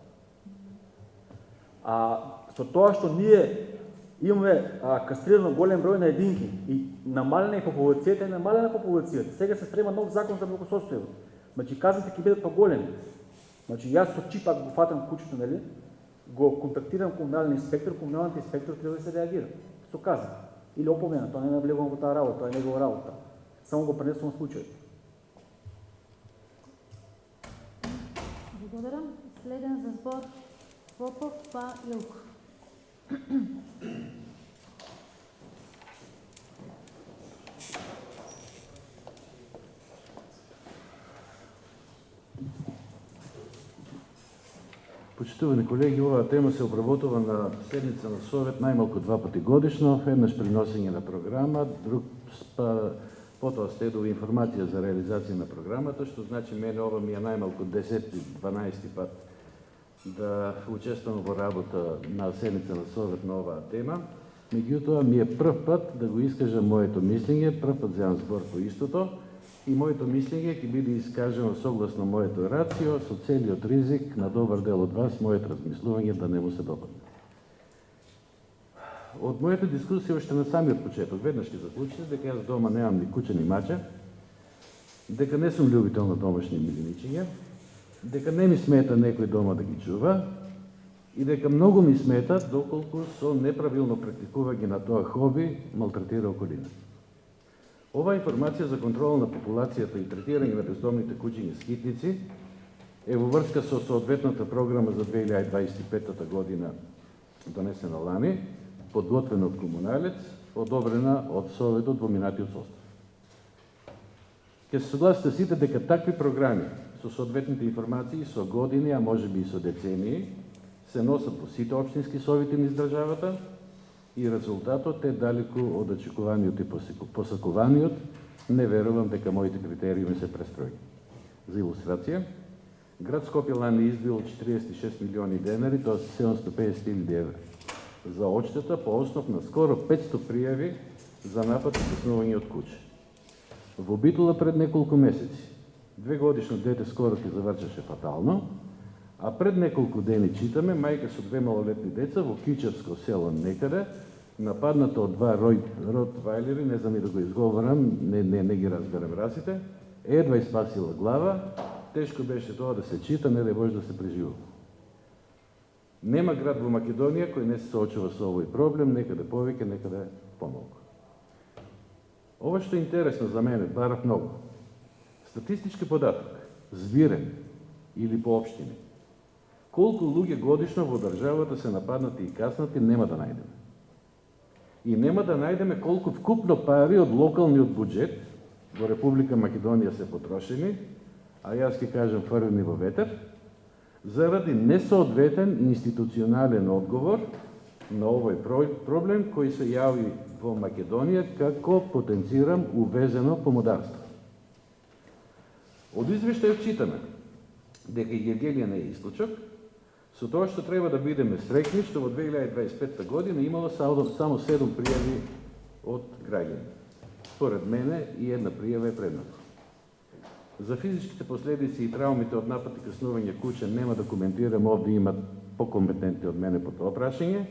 Со тоа што ние Имаме кастрирано голем број на единки и намалена е популацијата и намалена популацијата. Сега се спрема нов закон за благосостојево. Значи казните ќе бидат поголеми. Значи јас со чип ако го фатам кучето, нели, го контактирам комунален инспектор, комуналниот инспектор треба да се реагира. Со казна или опомена, тоа не навлегувам во таа работа, тоа е негова работа. Само го пренесувам случајот. Благодарам. Следен за збор Попов па Илко. Почитувани колеги, оваа тема се обработува на седница на Совет најмалку 2 пати годишно, еднаш при носење на програма, друг потоа следува информација за реализација на програмата, што значи мене ова ми е најмалку 10-12 пат да учествувам во работа на седница на Совет на оваа тема. Меѓутоа ми е прв пат да го искажам моето мислење, прв пат земам збор по истото и моето мислење ќе биде искажано согласно моето рацио, со целиот ризик на добар дел од вас, моето размислување да не му се допадне. Од мојата дискусија уште на самиот почеток веднаш ќе заклучам дека јас дома немам ни куче ни маче, дека не сум љубител на домашни милиничиња, дека не ми смета некој дома да ги чува и дека многу ми смета доколку со неправилно практикување на тоа хоби малтретира околина. Ова информација за контрола на популацијата и третирање на бездомните куќиња скитници е во врска со соодветната програма за 2025 година донесена лани, подготвена од Комуналец, одобрена од Советот во минатиот состав. Ке се согласите сите дека такви програми со соодветните информации со години, а можеби и со децении, се носат во сите општински совети низ државата и резултатот е далеку од очекуваниот и посакуваниот. Не верувам дека моите критериуми се престроги. За илустрација, град Скопје лани издвоил 46 милиони денари, тоа 750.000 евра, за одштета по основ на скоро 500 пријави за напад и преснување од куќа. Во Битола пред неколку месеци, 2-годишно дете скоро ќе завршеше фатално, а пред неколку дени читаме мајка со 2 малолетни деца во Кичевско село некаде, нападната од 2 ротвајлери, не знам и да го изговорам, не ги разберам расите, едва и спасила глава, тешко беше тоа да се чита, не да може да се преживува. Нема град во Македонија кој не се соочува со овој проблем, некаде повеќе, некаде помалку. Ова што е интересно за мене, барав многу. Статистички податок, збирен или по општини, колку луѓе годишно во државата се нападнати и каснати, нема да најдеме. И нема да најдеме колку вкупно пари од локалниот буџет во Република Македонија се потрошени, а јас ќе кажам фрлени во ветер, заради несоодветен институционален одговор на овој проблем кој се јави во Македонија како, потенцирам, увезено помодарство. Од извештајот читаме дека Гевгелија не е исклучок, со тоа што треба да бидеме среќни што во 2025 година имало само 7 пријави од граѓани. Според мене и една пријава е предната. За физичките последици и траумите од напад и каснување куќа нема да коментирам, овде имат покомпетентни од мене по тоа прашање,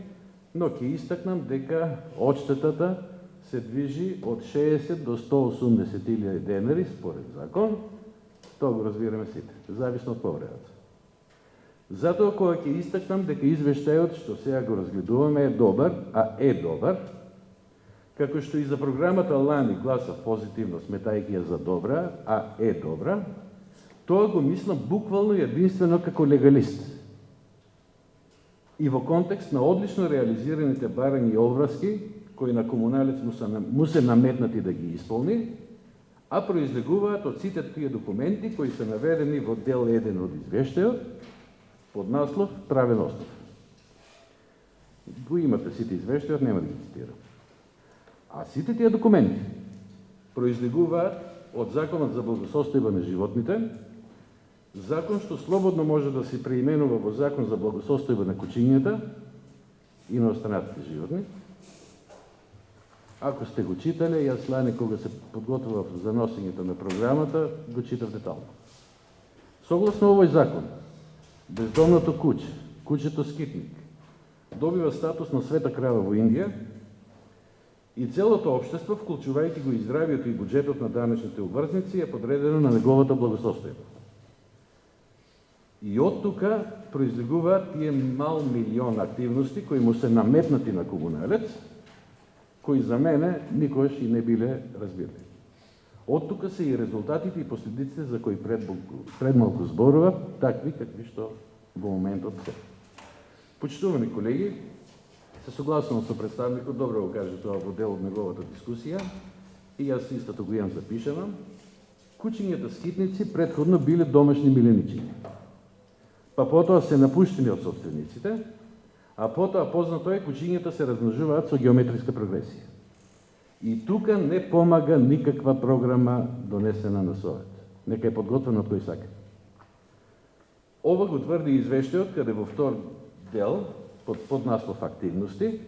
но ќе истакнам дека одштетата се движи од 60 до 180.000 денари според закон. Тоа го разбираме сите, зависно од повредата. Затоа кога ќе истакнам дека извештајот што сега го разгледуваме е добар, како што и за програмата лани гласав позитивно, сметајќи ја за добра, а е добра, тоа го мислам буквално и единствено како легалист. И во контекст на одлично реализираните барања и обврски, кои на Комуналец му се наметнати да ги исполни, а произлегуваат од сите тие документи кои се наведени во дел 1 од извештајот, под наслов правен основ. Го имате сите извештајот, нема да ги цитирам. А сите тие документи произлегуваат од Законот за благосостојба на животните, закон што слободно може да се преименува во Закон за благосостојба на кучињата и на останатите животни. Ако сте го читале, јас лани кога се подготвував за носењето на програмата, го читав детално. Согласно овој закон, бездомното куче, кучето скитник, добива статус на света крава во Индија и целото општество, вклучувајќи го и здравието и буџетот на данечните обврзници, е подредено на неговата благосостојба. И од тука произлегуваат тие мал милион активности кои му се наметнати на комуналец, кои за мене никош и не биле разбирани. Од тука се и резултатите и последиците за кои предмалку зборував, такви какви што во моментот се. Почитувани колеги, се согласувам со представникот, добро го каже тоа во дел од неговата дискусија, и јас истото го имам запишано. Кучињата скитници претходно биле домашни миленичиња, па потоа се напуштени од собствениците, а потоа познато е кучињата се размножуваат со геометриска прогресија. И тука не помага никаква програма донесена на Совет. Нека е подготвена од кој сака. Ова го тврди извештајот, каде во втор дел, под наслов активности,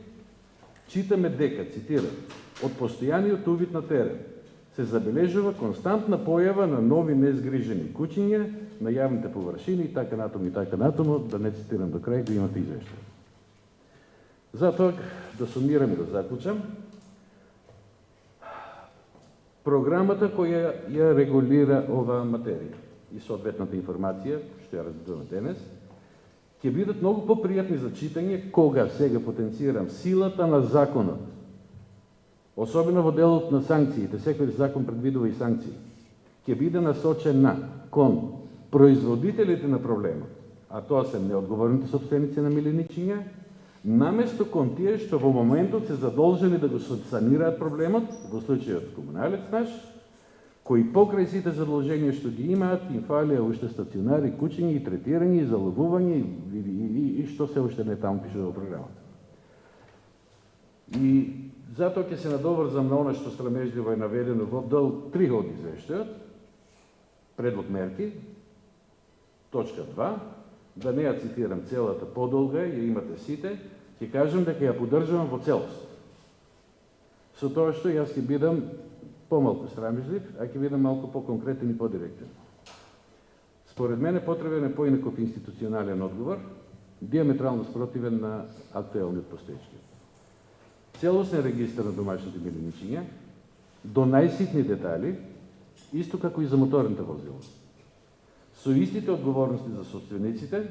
читаме дека, цитирам, од постојаниот увид на терен се забележува константна појава на нови незгрижени кучиња на јавните површини и така натаму, да не цитирам до крај, да имате извештај. Затоа, да сумирам и да заклучам, програмата која ја регулира оваа материја и соодветната информација, што ја разгледуваме денес, ќе бидат многу попријатни за читање кога, сега потенцирам, силата на законот, особено во делот на санкциите, секој закон предвидува и санкции, ќе биде насочена кон производителите на проблемот, а тоа се неодговорните собственици на миленичиња, наместо кон тие што во моментот се задолжени да го санираат проблемот, во случајот комуналец наш, кои покрај сите задолженија што ги имаат, им фалија уште стационари, кучиња и третирање, и заловување, и што се уште не таму пише во програмата. И затоа ќе се надоврзам на она што страмежливо е наведено во дел 3 од извештајот, предлог мерки, точка 2, да не ја цитирам целата, подолга, ја имате сите, ќе кажам дека ја поддржувам во целост. Со тоа што јас ќе бидам помалку срамежлив, а ќе бидам малку по-конкретен и по-директен. Според мене потребен е поинаков институционален одговор, диаметрално спротивен на актуелниот постоечки. Целосен регистар на домашните миленичиња, до најситни детали, исто како и за моторните возила, со истите одговорности за собствениците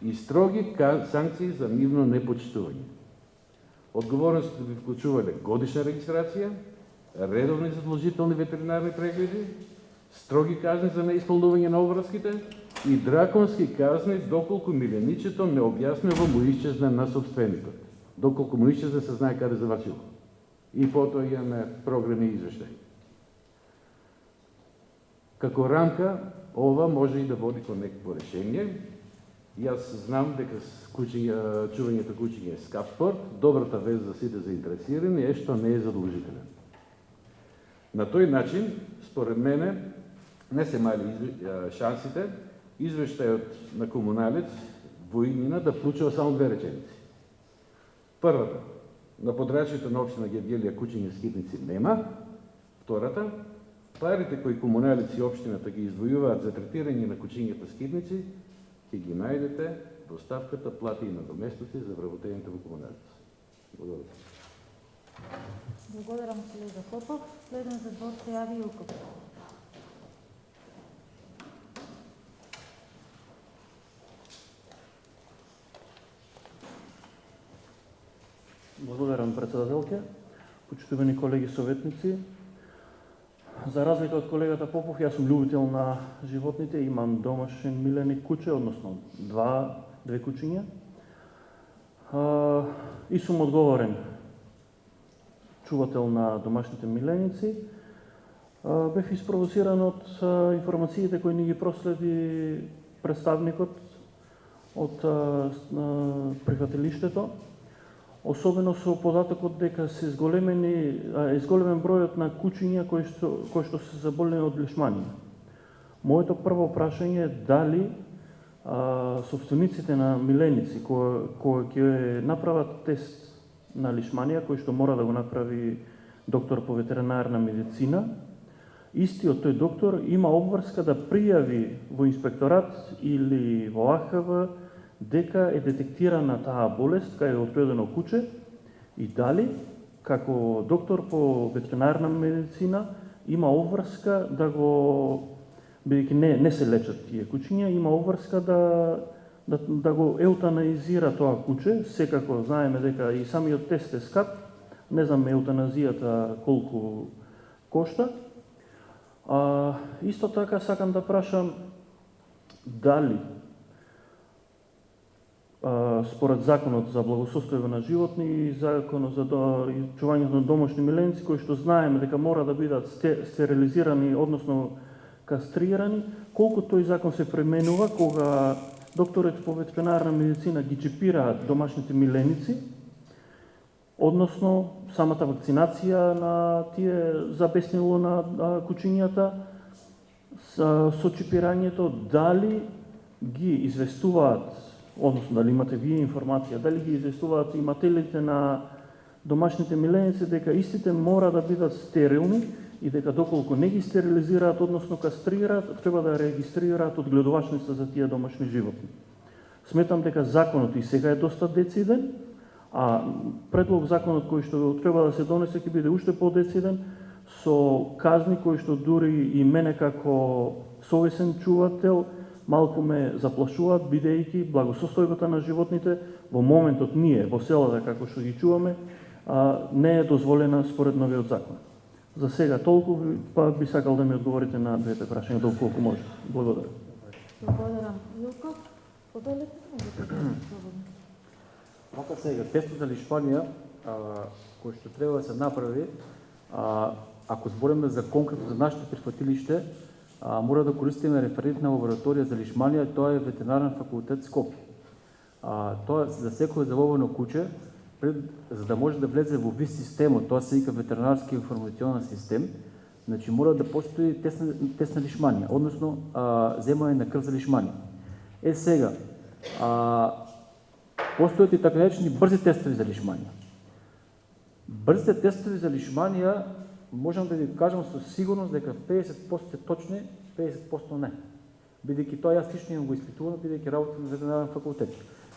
и строги санкции за нивно непочитување. Одговорностите би вклучувале годишна регистрација, редовни задолжителни ветеринарни прегледи, строги казни за неисполнување на обврските и драконски казни доколку миленичето необјаснено му исчезне на собственикот. Доколку му исчезне, се знае каде завршило. И потоа имаме програми и извештаи. Како рамка, ова може и да води кон некакво решение. Јас знам дека чувањето кучиња е скап спорт. Добрата вест за сите заинтересирани е што не е задолжителен. На тој начин, според мене, не се мали шансите извештајот на комуналец во иднина да вклучува само 2 реченици. Првата, на подрачјето на општина Гевгелија кучиња скитници нема. Втората, парите кои комуналец и општината ги издвојуваат за третирање на кучињата скитници, ќе ги најдете во ставката плати и надоместоци за вработените во комуналец. Благодарам. Благодарам, колега Попов. Следен за збор се јави Илков. Благодарам, председателке. Почитувани колеги советници, за разлика од колегата Попов, јас сум љубител на животните, имам домашен миленик куче, односно две кучиња. И сум одговорен чувател на домашните миленици. Бев испровоциран од информациите кои ни ги проследи представникот од прифатилиштето, особено со податокот дека се изголемен бројот на кучиња кои што се заболени од лишманија. Моето прво прашање е дали собствениците на миленици кои ќе направат тест на лишманија, кој што мора да го направи доктор по ветеринарна медицина, истиот тој доктор има обврска да пријави во инспекторат или во АХВ дека е детектирана таа болест кај одредено куче и дали како доктор по ветеринарна медицина има обврска да го, бидејќи не се лечат тие кучиња, има обврска да го еутаназира тоа куче. Секако знаеме дека и самиот тест е скап, не знам еутаназијата колку кошта. Исто така сакам да прашам дали според Законот за благосостојба на животни и Законот за чувањето на домашни миленици, кои што знаеме дека мора да бидат стерилизирани, односно кастрирани, колку тој закон се применува кога докторите по ветеринарна медицина ги чипираат домашните миленици, односно самата вакцинација на тие за беснило на кучињата со чипирањето, дали ги известуваат, односно дали имате вие информација, дали ги известуваат имателите на домашните миленици дека истите мора да бидат стерилни и дека доколку не ги стерилизираат, односно кастрираат, треба да регистрираат одгледувачница за тие домашни животни. Сметам дека законот и сега е доста дециден, а предлог законот кој што треба да се донесе ќе биде уште подециден, со казни кои што дури и мене како совесен чувател малку ме заплашуваат, бидејќи благосостојбата на животните во моментот ние во селата како што ги чуваме не е дозволена според новиот закон. За сега толку, па би сакал да ми одговорите на двете прашања доколку може. Благодарам. Благодарам. Илко, поделете Вака сега, тестот за лишпанија, кој што треба да се направи, ако збориме за конкретно за нашите прифатилиште, мора да користиме референтна лабораторија за лишманија, тоа е ветеринарен факултет Скопје. Тоа за секој заловено куче, за да може да влезе во ВИС системот, тоа се вика ветеринарски информационен систем, значи мора да постои тест на лишманија, односно земање на крв за лишманија. Сега, постојат и така наречени брзи тестови за лишманија. Брзите тестови за лишманија можам да ви кажам со сигурност дека 50% се точни, 50% не. Бидејќи тоа јас лично имам го испитувано, бидејќи работам на ветеринарен факултет.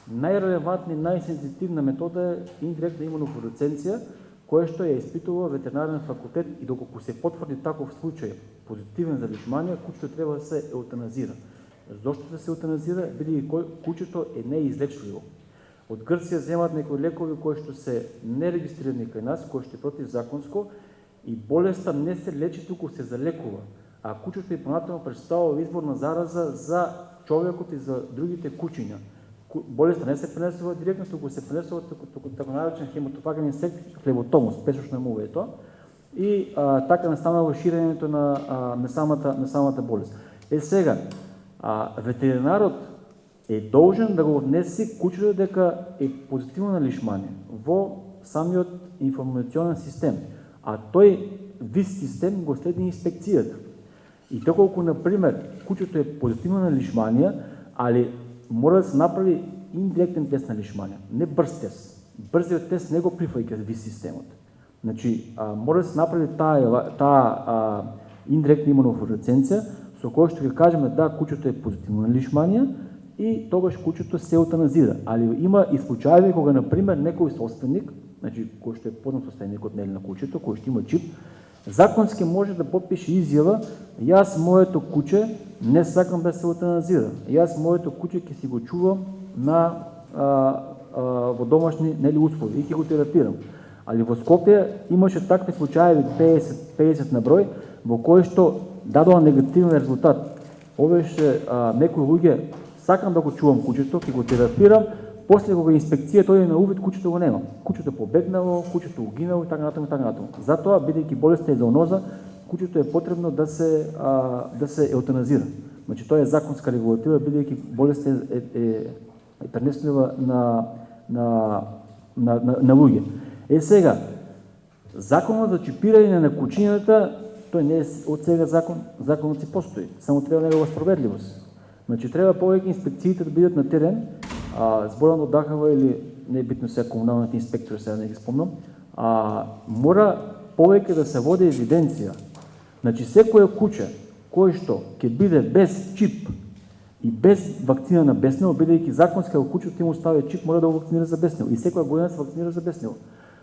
Најрелевантна и најсензитивна метода е индиректна имунофлуоресценција, која што ја испитува ветеринарен факултет и доколку се потврди таков случај позитивен за лишманија, кучето треба да се еутаназира. Зошто да се еутаназира? Бидејќи кучето е неизлечливо. Од Грција земат некои лекови кои што се нерегистрирани кај нас, кои што е противзаконско и болеста не се лечи, туку се залекува. А кучето и понатаму представува извор на зараза за човекот и за другите кучиња. Болеста не се пренесува директно, туку се пренесува така наречен хематофаген инсект, флеботомус, песочна мува е тоа. И така настанува ширењето на самата болест. Сега, ветеринарот е должен да го однесе кучето дека е позитивно на лишманија во самиот информационен систем, а тој ВИС систем го следи инспекцијата. И доколку, например, кучето е позитивно на лишманија, али мора да се направи индиректен тест на лишманија, не брз тест. Брзиот тест не го прифаќа ВИС системот. Значи, мора да се направи таа индиректна имунофлуоресценција, со која што ќе кажеме да, кучето е позитивно на лишманија и тогаш кучето се еутаназира. Али има и случаи кога, например, некој собственик, значи кој што е познат собственикот на кучето, кој што има чип, законски може да подпише изјава: јас моето куче не сакам да се еутаназира. Јас моето куче ќе си го чувам во домашни услови и ќе го терапирам. Али во Скопје имаше такви случаи 50 на број, во кои што дадоа негативен резултат. Овеше некои луѓе: сакам да го чувам кучето, ќе го терапирам, после кога инспекција тој на увид, кучето го нема. Кучето побегнало, кучето угинало и така натаму. Затоа, бидејќи болеста е зооноза, кучето е потребно да се еутаназира. Значи тоа е законска регулатива, бидејќи болеста е пренеслива на луѓе. Сега, законот за чипирање на кучињата, тој не е од сега закон, законот си постои, само треба негова справедливост. Значи треба повеќе инспекциите да бидат на терен, зборам од ДАХВ или не е битно сега комуналните инспектори, сега не ги спомнам, мора повеќе да се води евиденција. Значи секој куче кој што ќе биде без чип И без вакцина на беснево, бидејќи законски ако кучето ти му стави чип, мора да го вакцинира за беснево и секоја година се вакцинира за беснево.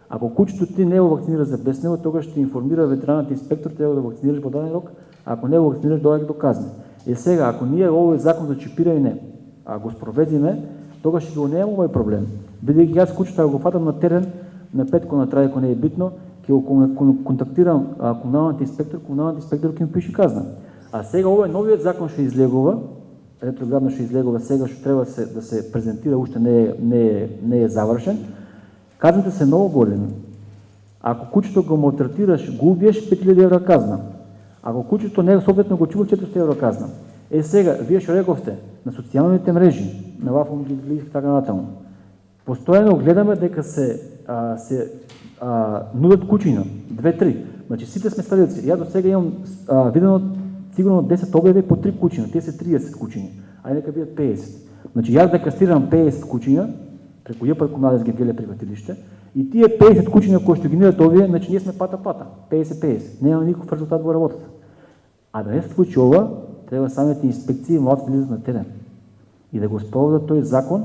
Ако кучето ти не го вакцинира за беснево, тогаш ќе информира ветеринарниот инспектор, треба да го вакцинираш во даден рок, а ако не го вакцинираш, доаѓа до казна. И сега, ако ние овој закон за чипирање го спроведиме, тогаш ќе го немаме овој проблем. Бидејќи јас кучето го фатам на терен, на петко, на трајко, не е битно, ќе го контактирам комуналниот инспектор ќе ми пише казна. А сега овој новиот закон што излегува, ретроградно што излегува сега, што треба да се презентира, уште не е завршен, казните се многу големи. Ако кучето го малтретираш, го убиеш, 5000 евра казна. Ако кучето не соодветно го чуваш, 400 евра казна. Сега, вие што рековте, на социјалните мрежи, на Вафон ги гледах така натаму, постојано гледаме дека се нудат кучиња, 2-3. Значи сите сме старилци. Ја до сега имам видено сигурно 10 објави по 3 кучиња, те се 30 кучиња, ај нека бидат 50. Значи јас да кастрирам 50 кучиња преку ЈПР Комуналец Гевгелија прифатилиште и тие 50 кучиња кои што ги нудат овие, значи ние сме пата, 50-50. Нема никаков резултат во работата. А да не се случи ова, треба самите инспекции млади влизат на терен и да го спроведат тој закон,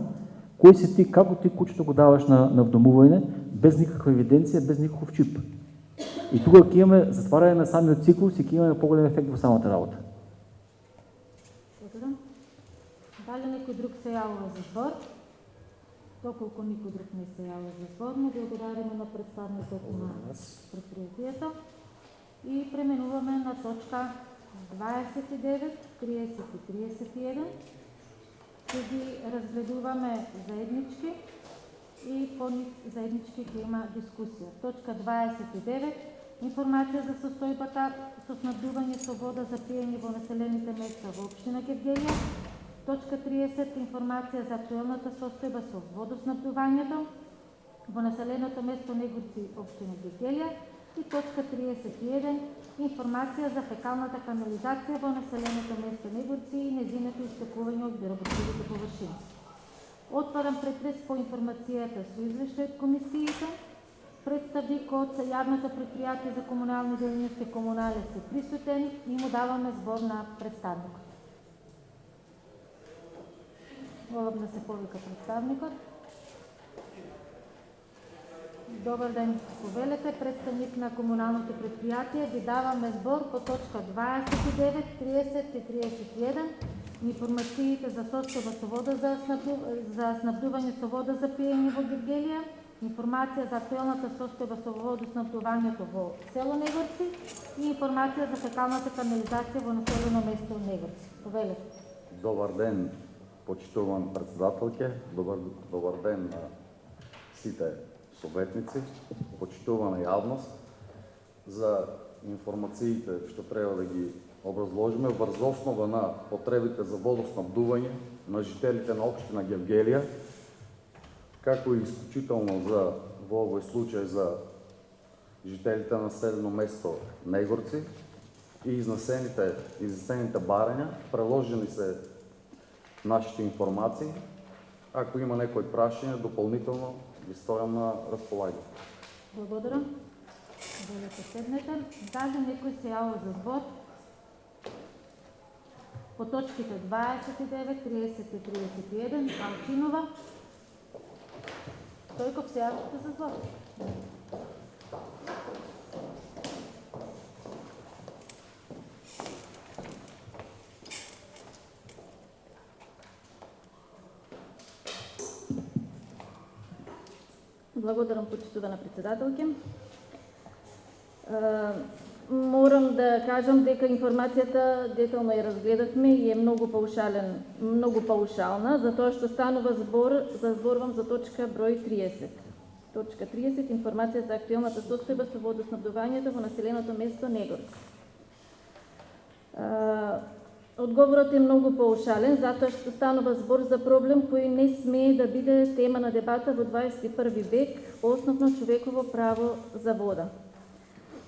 кој си ти, како ти кучето го даваш на вдомување, без никаква евиденција, без никаков чип. И тука ќе имаме затварање на самиот циклус и ќе имаме поголем ефект во самата работа. Благодарам. Дали некој друг се јавува за збор? Доколку никој друг не се јавува за збор, му благодариме на представникот на предпријатието и преминуваме на точка 29, 30 и 31. Ќе ги разгледуваме заеднички и по нив заеднички ќе има дискусија. Точка 29. Информација за состојбата со снабдување со вода за пиење во населените места во општина Гевгелија. Точка 30. Информација за актуелната состојба со водоснабдувањето во населеното место Негорци, општина Гевгелија. И точка 31. Информација за фекалната канализација во населеното место Негорци и незиното истекување од биоразградивите површини. Отварам претрес по информацијата со извештај од комисиите. Представник од јавното предпријатие за комунални дејности Комуналец е присутен и му даваме збор на представникот. Молам да се повика представникот. Добар ден, повелете, представник на комуналното предпријатие, ви даваме збор по точка 29, 30 и 31. Информациите за состојба со вода за снабдување со вода за пиење во Гевгелија, информација за актуелната состојба со водоснабдувањето во село Негорци и информација за фекалната канализација во населено место Негорци. Повелете. Добар ден, почитуван председателке, добар ден на сите советници, почитувана јавност. За информациите што треба да ги образложиме врз основа на потребите за водоснабдување на жителите на општина Гевгелија, како и исклучително во овој случај за жителите на населено место Негорци и изнесените барања, преложени се нашите информации. Ако има некои прашања, дополнително ги стојам на располагање. Благодарам. Волете седнете. Дали некој се јавува за збор? По точките 29, 30 и 31, Алчинова. Стојков, се јавувате за збор? Благодарам, почитувана председателке. Морам да кажам дека информацијата детално ја разгледавме и е многу паушална, затоа што станува зборувам за точка број 30. Точка 30. Информација за актуелната состојба со водоснабдувањето во населеното место Негорци. Одговорот е многу паушален, затоа што станува збор за проблем кој не смее да биде тема на дебата во 21 век, основно човеково право за вода.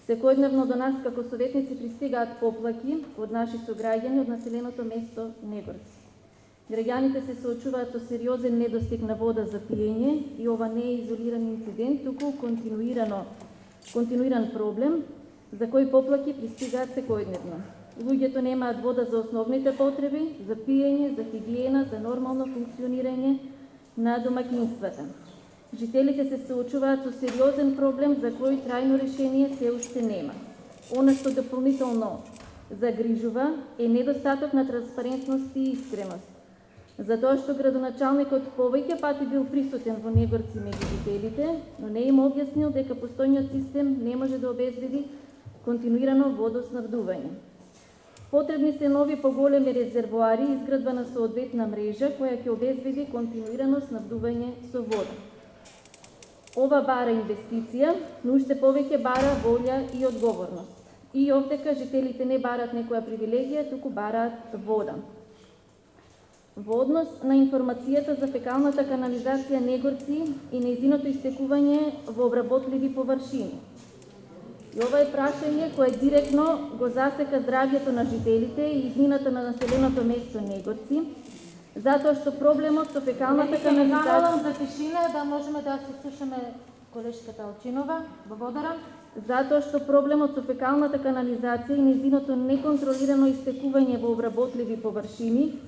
Секојдневно до нас како советници пристигаат поплаки од наши сограѓани од населеното место Негорци. Граѓаните се соочуваат со сериозен недостиг на вода за пиење и ова не е изолиран инцидент, туку континуиран проблем за кој поплаки пристигаат секојдневно. Луѓето немаат вода за основните потреби, за пиење, за хигиена, за нормално функционирање на домакинствата. Жителите се соочуваат со сериозен проблем за кој трајно решение се уште нема. Она што дополнително загрижува е недостаток на транспарентност и искреност. Затоа што градоначалникот повеќе пати бил присутен во Негорци меѓу жителите, но не им објаснил дека постојниот систем не може да обезбеди континуирано водоснабдување. Потребни се нови поголеми резервоари и изградба на соодветна мрежа која ќе обезбеди континуирано снабдување со вода. Ова бара инвестиција, но уште повеќе бара волја и одговорност. И овдека жителите не бараат некоја привилегија, туку бараат вода. Во однос на информацијата за фекалната канализација Негорци и нејзиното истекување во обработливи површини. И ова е прашање кое директно го засека здравјето на жителите и иднината на населеното место Негорци, затоа што проблемот со фекалната канализација... за тишина да можеме да се слушаме колешката Алчинова. Благодарам. Затоа што проблемот со фекалната канализација и нејзиното неконтролирано истекување во обработливи површини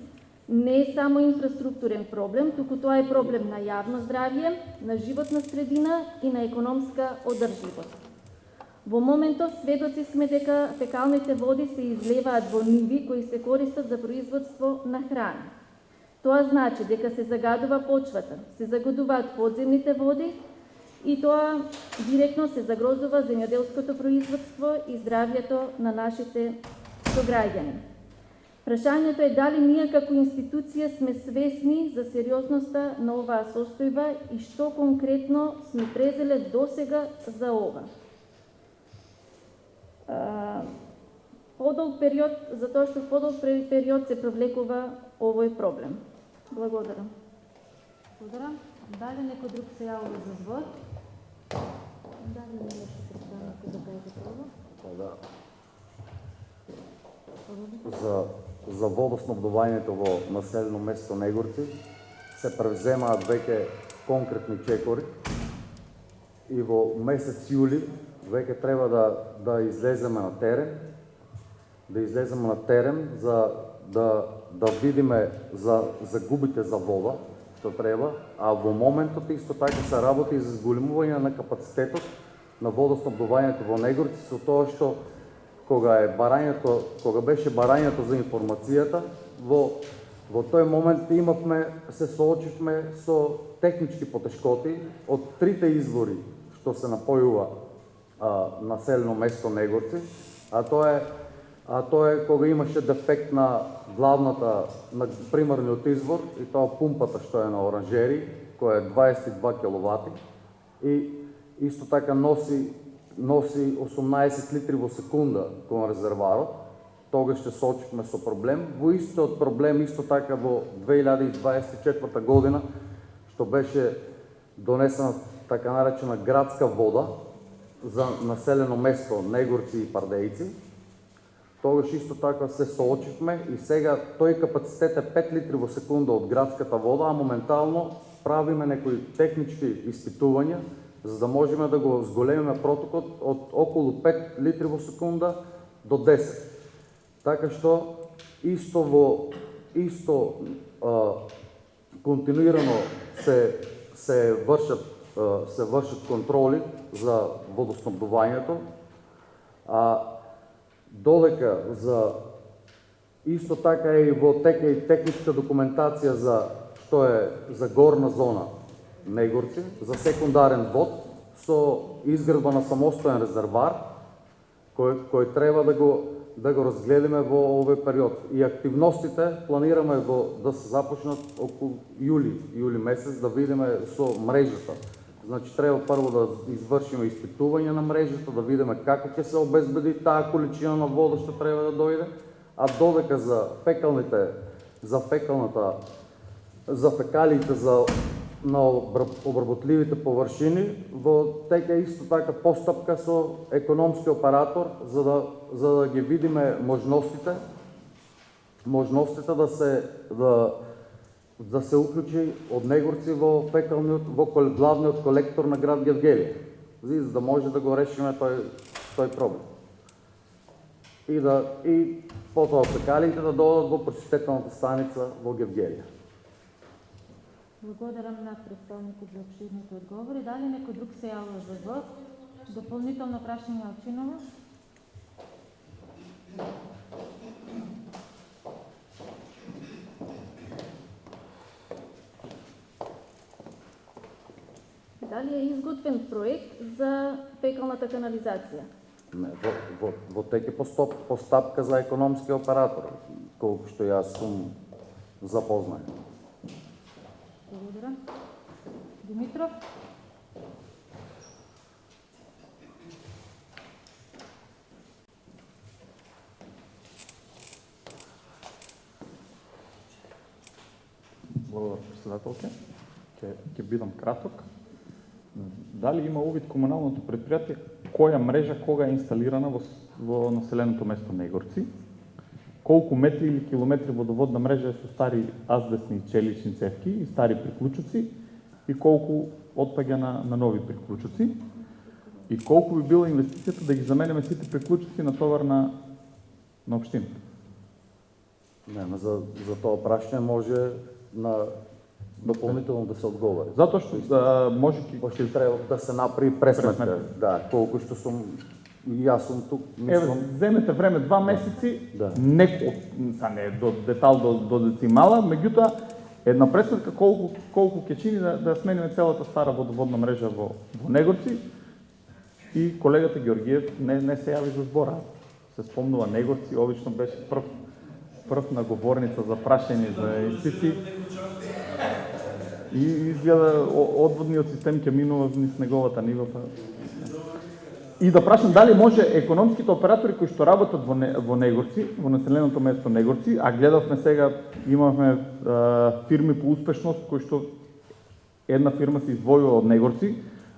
не е само инфраструктурен проблем, туку тоа е проблем на јавно здравје, на животна средина и на економска одржливост. Во моментов сведоци сме дека фекалните води се излеваат во ниви кои се користат за производство на храна. Тоа значи дека се загадува почвата, се загадуваат подземните води и тоа директно се загрозува земјоделското производство и здравјето на нашите сограѓани. Прашањето е дали ние како институција сме свесни за сериозноста на оваа состојба и што конкретно сме презеле досега за ова. Подолг период, затоа што подолг период се провлекува овој проблем. Благодарам. Благодарам. Дали некој друг се јавува за збор? Дали не беше представник да кажете прво? За водоснабдувањето во населено место Негорци се превземаат веќе конкретни чекори и во месец јули веќе треба да излеземе на терен, за да видиме за загубите за вода што треба, а во моментот исто така се работи за зголемување на капацитетот на водоснабдувањето во Негорци со тоа што кога беше барањето за информацијата, во тој момент се соочивме со технички потешкоти од трите извори што се напојува населено место Негорци, а тоа е кога имаше дефект на примерниот извор и тоа пумпата што е на оранжери, која е 22 киловати и исто така носи 18 литри во секунда кон резерварот. Тогаш ще соочивме со проблем. Во истиот проблем исто така во 2024 година, што беше донесена така наречена градска вода за населено место Негорци и Пардејци. Тогаш исто така се соочивме и сега тој капацитет е 5 литри во секунда од градската вода, а моментално правиме некои технички испитувања за да можеме да го зголемиме протокот од околу 5 литри во секунда до 10. Така што континуирано се вршат контроли за водоснабдувањето, а додека исто така и во тека и техничка документација за горна зона Негорци, за секундарен вод, со изградба на самостоен резервар, кој треба да го разгледаме во овој период. И активностите планираме да се започнат околу јули месец, да видиме со мрежата. Значи, треба прво да извршиме испитување на мрежата, да видиме како ќе се обезбеди таа количина на вода што треба да дојде, а додека за фекалите на обработливите површини, во тека исто така постапка со економски оператор, за да ги видиме можностите да се уклучи од Негорци во главниот колектор на град Гевгелија, за да може да го решиме тој проблем. и потоа фекалиите да додат во прочистителната станица во Гевгелија. Благодарам на представникот за обширните одговори. Дали некој друг се јавува за збор? Дополнително прашање Алчинова? Дали е изготвен проект за фекалната канализација? Не, во тек е постапка за економски оператор, колку што јас сум запознат. Благодарам. Димитров? Благодарам, председателке. Ќе бидам краток. Дали има увид комуналното предпријатие која мрежа кога е инсталирана во населеното место Негорци? Колку метри или километри водоводна мрежа е со стари азбестни и челични цевки и стари приклучоци и колку отпаѓа на нови приклучоци? И колку би била инвестицијата да ги замениме сите приклучоци на товар на општината? Не, за тоа прашање може дополнително да се одговори. Затоа што може ќе треба да се направи пресметка. Да, колку што сум јас сум тук, мислам. Земете време 2 месеци, некој не до детал до децимала, меѓутоа една пресметка колку ќе чини да смениме целата стара водоводна мрежа во Негорци. И колегата Георгиев не се јави за збора. Се спомнува Негорци, обично беше прв на говорница за прашање за инвестиции. И изгледа одводниот систем ќе минува низ неговата нива. И да прашам дали може економските оператори кои што работат во Негорци, во населеното место Негорци, а гледавме сега, имавме фирми по успешност кои што една фирма се издвојува од Негорци,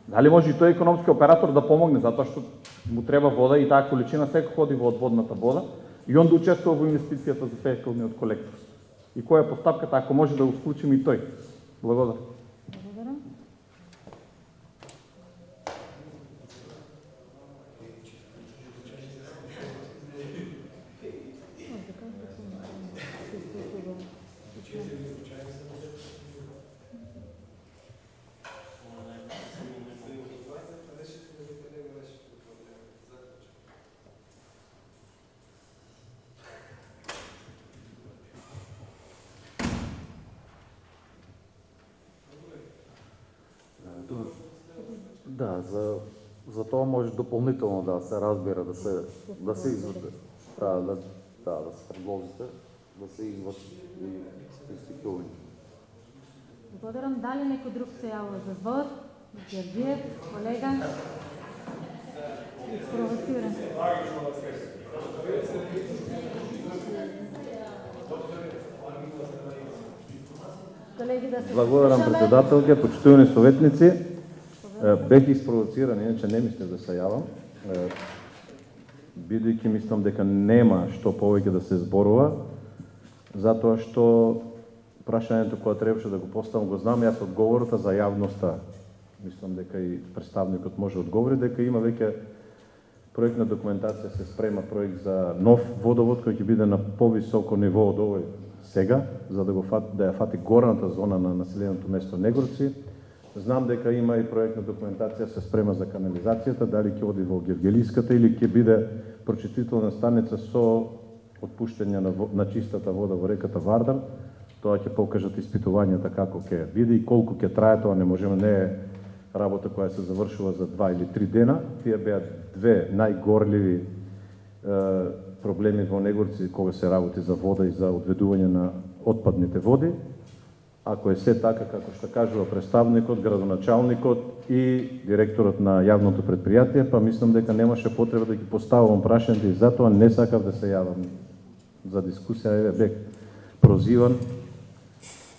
дали може и тој економски оператор да помогне, затоа што му треба вода и таа количина секој ходи во одводната вода и он да учествува во инвестицијата за фекалниот колектор. И која е постапката, ако може да го вклучиме и тој? Благодарам. Благодарам. Да, за тоа може дополнително да се разбира, да се извади. Да се предложите, да се извади и пристикување. Благодарам. Дали некој друг се јавува за збор? Георгиев, колега. Спровоциран. Колеги, да се Благодарам, председателке, почитувани советници. Бех испровоциран, иначе не мислев да се јавам, бидејќи мислам дека нема што повеќе да се зборува, затоа што прашањето кое требаше да го поставам го знам, јас одговорот за јавноста. Мислам дека и представникот може одговори дека има веќе проектна документација, се спрема проект за нов водовод кој ќе биде на повисоко ниво од овој сега, за да ја фати горната зона на населеното место Негорци. Знам дека има и проектна документација се спрема за канализацијата, дали ќе оди во Гевгелиската или ќе биде прочистителна станица со отпуштање на чистата вода во реката Вардар. Тоа ќе покажат испитувањата како ќе биде и колку ќе трае, тоа не можеме, не е работа која се завршува за 2 или 3 дена. Тие беа две најгорливи проблеми во Негорци кога се работи за вода и за одведување на отпадните води. Ако е се така како што кажува представникот, градоначалникот и директорот на јавното предпријатие, па мислам дека немаше потреба да ги поставувам прашањето и затоа не сакав да се јавам за дискусија, бев прозиван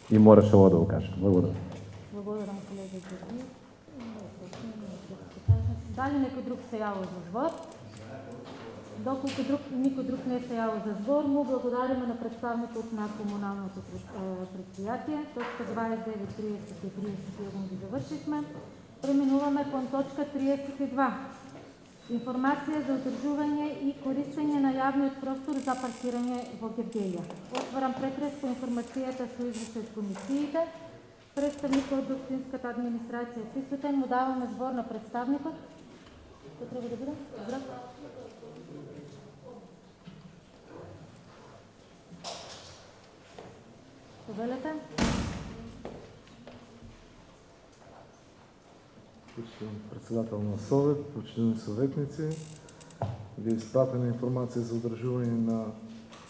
и мораше ова да го кажам. Благодарам. Благодарам, колега Георгиев. Дали некој друг се јавува за збор? Доколку никој друг не се јавува за збор, му благодариме на представникот на комуналното предпријатие. Точка 29, 30 и 31 ги завршивме. Преминуваме кон точка 32. Информација за одржување и користење на јавниот простор за паркирање во Гевгелија. Отварам претрес по информацијата со извештај од комисиите. Представникот од општинската администрација е присутен, му даваме збор на представникот. Кој треба да биде? Здрав. Повелете. Почитуван председател на Совет, почитувани советници, ви е испратена информација за одржување на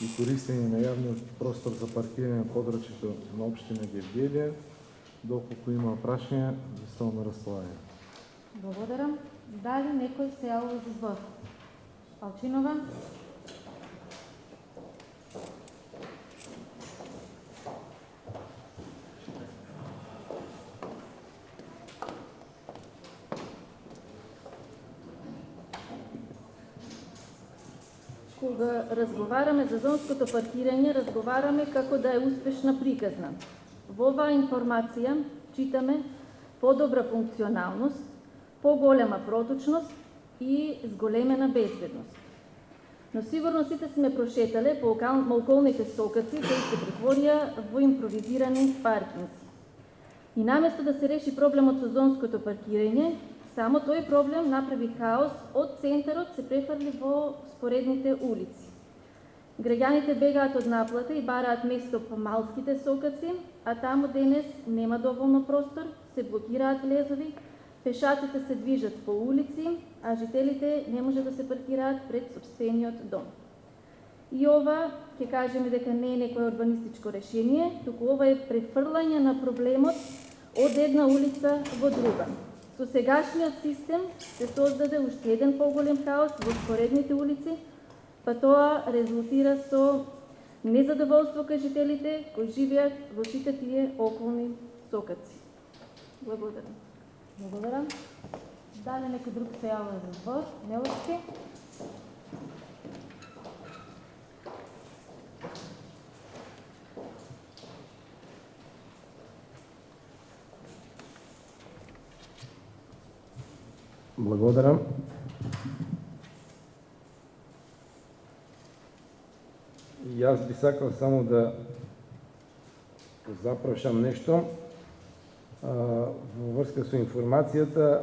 и користење на јавниот простор за паркирање на подрачјето на општина Гевгелија. Доколку има прашања, ви ставам на располагање. Благодарам. Дали некој се јавува за збор? Алчинова. Кога разговараме за зонското паркирање, разговараме како да е успешна приказна. Во оваа информација читаме подобра функционалност, поголема проточност и зголемена безбедност. Но сигурно сите сме прошетале по околните сокаци кои се претворија во импровизирани паркинзи. И наместо да се реши проблемот со зонското паркирање, само тој проблем направи хаос, од центарот се префрли во споредните улици. Граѓаните бегаат од наплата и бараат место по малските сокаци, а таму денес нема доволно простор, се блокираат влезови, пешаците се движат по улици, а жителите не може да се паркираат пред сопствениот дом. И ова, ќе кажеме дека не е некое урбанистичко решение, туку ова е префрлање на проблемот од една улица во друга. Со сегашниот систем се создаде уште еден поголем хаос во споредните улици, па тоа резултира со незадоволство кај жителите кои живеат во сите тие околни сокаци. Благодарам. Благодарам. Дали некој друг се јавува за збор? Меловски. Благодарам. Јас би сакал само да запрашам нешто во врска со информацијата.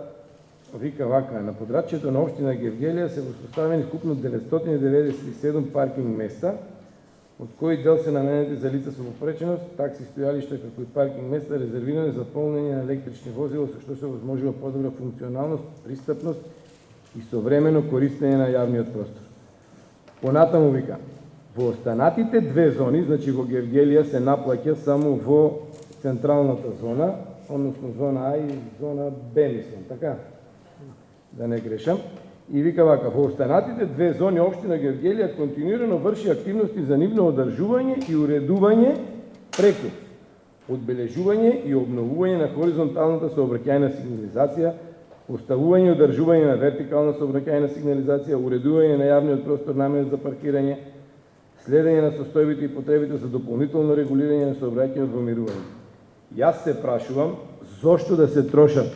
Вика вака, на подрачјето на општина Гевгелија се воспоставени вкупно 997 паркинг места, од кои дел се наменети за лица со попреченост, такси стојалишта како и паркинг места резервирани за полнење на електрични возила, со што се возможува подобра функционалност, пристапност и современо користење на јавниот простор. Понатаму вика, во останатите две зони, значи во Гевгелија се наплаќа само во централната зона, односно зона А и зона Б, мислам, така? Да не грешам. И вика вака, во останатите две зони општина Гевгелија континуирано врши активности за нивно одржување и уредување преку одбележување и обновување на хоризонталната сообраќајна сигнализација, поставување и одржување на вертикална сообраќајна сигнализација, уредување на јавниот простор наменет за паркирање, следење на состојбите и потребите за дополнително регулирање на сообраќајот во мирување. Јас се прашувам зошто да се трошат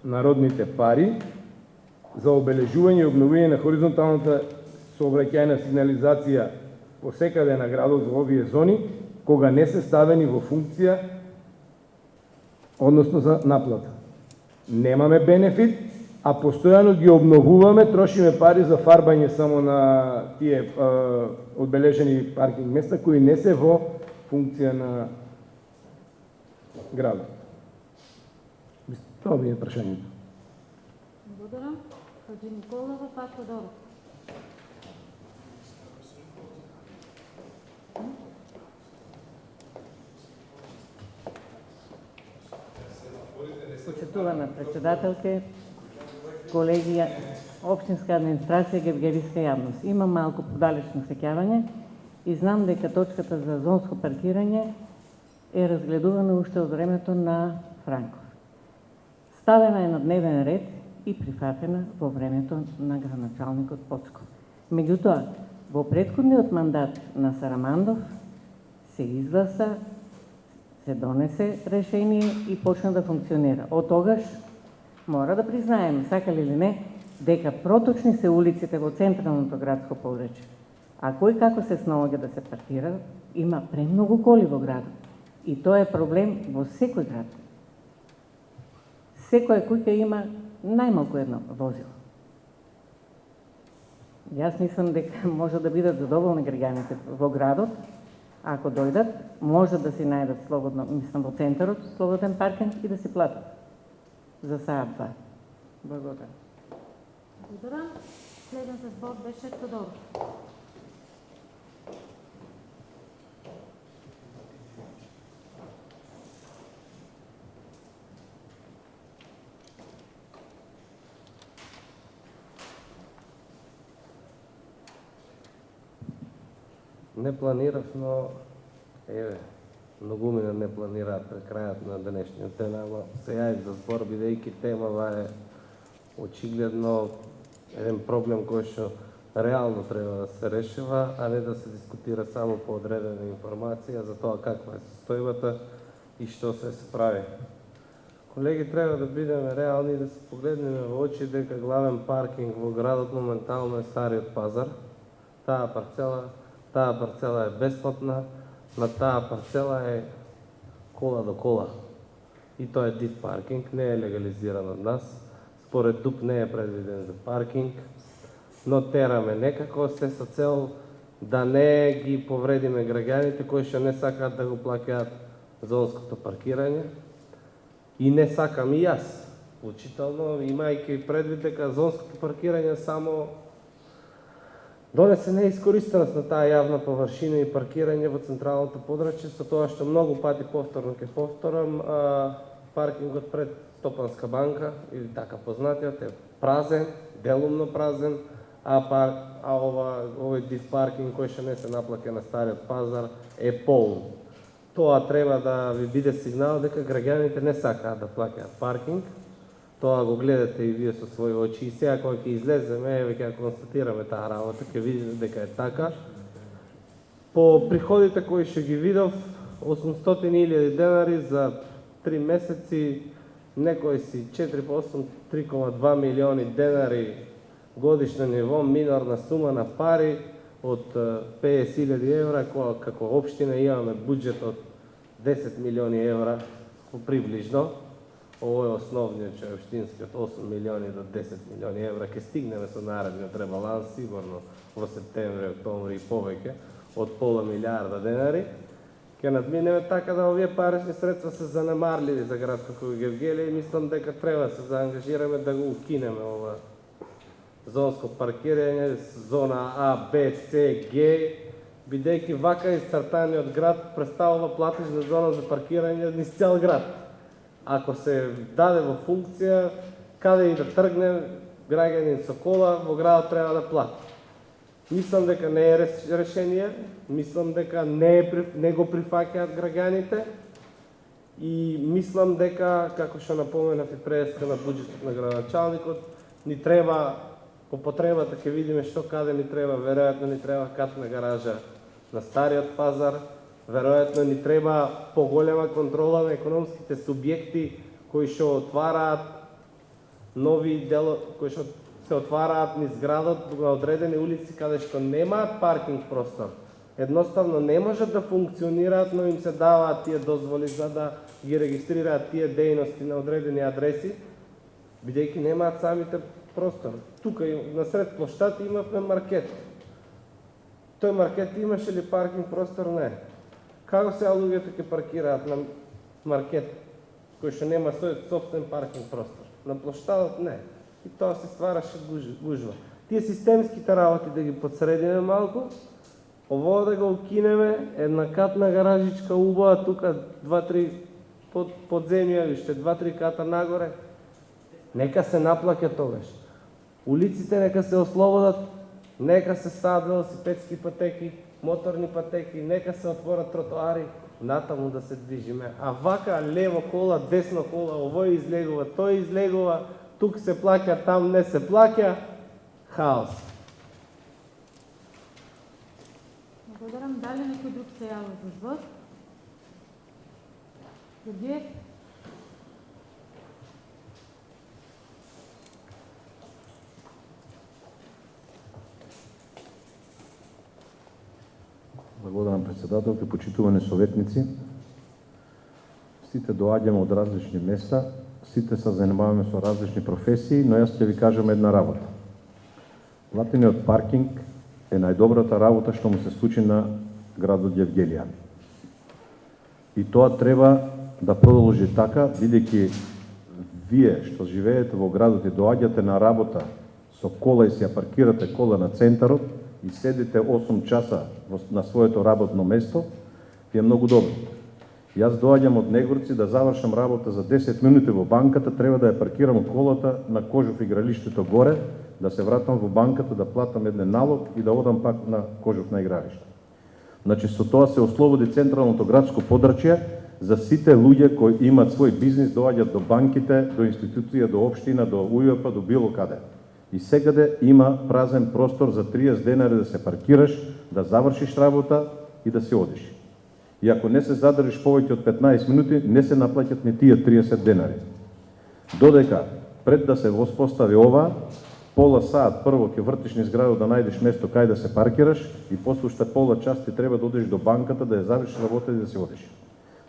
народните пари за обележување и обновување на хоризонталната сообраќајна сигнализација по секаде на градот во овие зони, кога не се ставени во функција, односно за наплата. Немаме бенефит, а постојано ги обновуваме, трошиме пари за фарбање само на тие одбележени паркинг места кои не се во функција на градот. Тоа ми е прашањето. Благодарам. Хаджи Николова, Пако Доров. Почитувана председателке, колеги, општинска администрација, гевгелиска јавност. Имам малку подалечно сеќавање и знам дека точката за зонско паркирање е разгледувана уште од времето на Франков. Ставена е на дневен ред и прифатена во времето на градоначалникот Поцков. Меѓутоа, во претходниот мандат на Сарамандов се изгласа, се донесе решение и почна да функционира. Од тогаш, мора да признаеме, сакали или не, дека проточни се улиците во централното градско подрачје. А кој како се снаоѓа да се паркира, има премногу коли во градот. И тоа е проблем во секој град. Секоја куќа има најмалку едно возило. Јас мислам дека може да бидат задоволни граѓаните во градот, ако дојдат, може да си најдат слободно, мислам во центарот, слободен паркинг и да си платат за саат-два. Благодарам. Благодарам. Следен за збор беше Тодоров. Не планирав, но многумина не планираат пред крајот на денешниот ден, ама се јавив за збор, бидејќи темава е очигледно еден проблем кој што реално треба да се решава, а не да се дискутира само по одредена информација за тоа каква е состојбата и што се прави. Колеги, треба да бидеме реални и да се погледнеме во очи дека главен паркинг во градот моментално е Стариот пазар. Таа парцела е бесплатна, на таа парцела е кола до кола. И тоа е див паркинг, не е легализиран од нас. Според ДУП не е предвиден за паркинг, но тераме некако се со цел да не ги повредиме граѓаните кои што не сакаат да го плаќаат зонското паркирање. И не сакам и јас, учително, имајќи предвид дека зонското паркирање само донесе неискористеност на таа јавна површина и паркирање во централното подрачје, со тоа што многу пати повторно ќе повторам, паркингот пред Стопанска банка, или така познатиот, е празен, делумно празен, овој див паркинг кој што не се наплаќа на Стариот пазар е полн. Тоа треба да ви биде сигнал дека граѓаните не сакаат да плаќаат паркинг. Тоа го гледате и вие со своји очи. И сега кога ќе излеземе, еве ќе констатираме таа работа, ќе видите дека е така. По приходите кои што ги видов, 800.000 денари за 3 месеци, некои си 4 по 8, 3,2 милиони денари годишно ниво, минорна сума на пари од 50.000 евра, кога како општина имаме буџет од 10 милиони евра, приближно. Ово е основниот, че е општинскиот 8 милиони до 10 милиони евра. Ке стигнеме со наредниот ребаланс, сигурно во септември, октомври и повеќе, од пола милиарда денари. Ке надминеме, така да овие парични средства се занемарливи за град како Гевгелија и мислам дека треба да се заангажираме да го укинеме ова зонско паркирање, зона А, Б, С, Г, бидејќи вака исцртаниот град представува платежна зона за паркирање низ цел град. Ако се даде во функција, каде и да тргне граѓанин со кола, во градот треба да плати. Мислам дека не е решение, мислам дека не го прифаќаат граѓаните и мислам дека, како што напоменав и преска на буџетот на градоначалникот, ни треба по потребата ќе видиме што каде ни треба, веројатно ни треба катна гаража на Стариот пазар, веројатно ни треба поголема контрола на економските субјекти кои што отвараат нови кои што се отвараат низ градот на одредени улици каде што немаат паркинг простор. Едноставно не можат да функционираат, но им се даваат тие дозволи за да ги регистрираат тие дејности на одредени адреси, бидејќи немаат самите простор. Тука насред плоштад имавме маркет. Тој маркет имаше ли паркинг простор? Не. Како сега луѓето ќе паркираат на маркет кој што нема свој собствен паркинг простор? На плоштадот не. И тоа се ствараше гужва. Тие системските работи да ги подсредиме малку, ово да го укинеме, една катна гаражичка убава, тука 2-3 подземја, уште 2-3 ката нагоре. Нека се наплаќа тогаш. Улиците нека се ослободат, нека се стават велосипедски патеки, моторни патеки, нека се отворат тротоари, натаму да се движиме. А вака лево кола, десно кола, овој излегува, тој излегува, тук се плаќа, там не се плаќа, хаос. Благодарам. Дали некој друг се јава за збор? Благодарам председателка, почитувани советници. Сите доаѓаме од различни места, сите се занимаваме со различни професии, но јас ќе ви кажам една работа. Платениот паркинг е најдобрата работа што му се случи на градот Гевгелија. И тоа треба да продолжи така, бидејќи вие што живеете во градот и доаѓате на работа со кола и си ја паркирате кола на центарот и седите 8 часа на своето работно место, ви е многу добро. Јас доаѓам од Негорци да завршам работа за 10 минути во банката, треба да ја паркирам колата на Кожув игралиштето горе, да се вратам во банката, да платам еден налог и да одам пак на Кожув на игралиште. Значи, со тоа се ослободи централното градско подрачје за сите луѓе кои имаат свој бизнис, доаѓат до банките, до институција, до општина, до УЈП, до било каде. И секаде има празен простор за 30 денари да се паркираш, да завршиш работа и да се одиш. И ако не се задржиш повеќе од 15 минути, не се наплаќат ни тие 30 денари. Додека, пред да се воспостави ова, пола саат прво ќе вртиш низ градот да најдеш место кај да се паркираш и после уште пола час ти треба да одиш до банката да ја завршиш работа и да се одиш.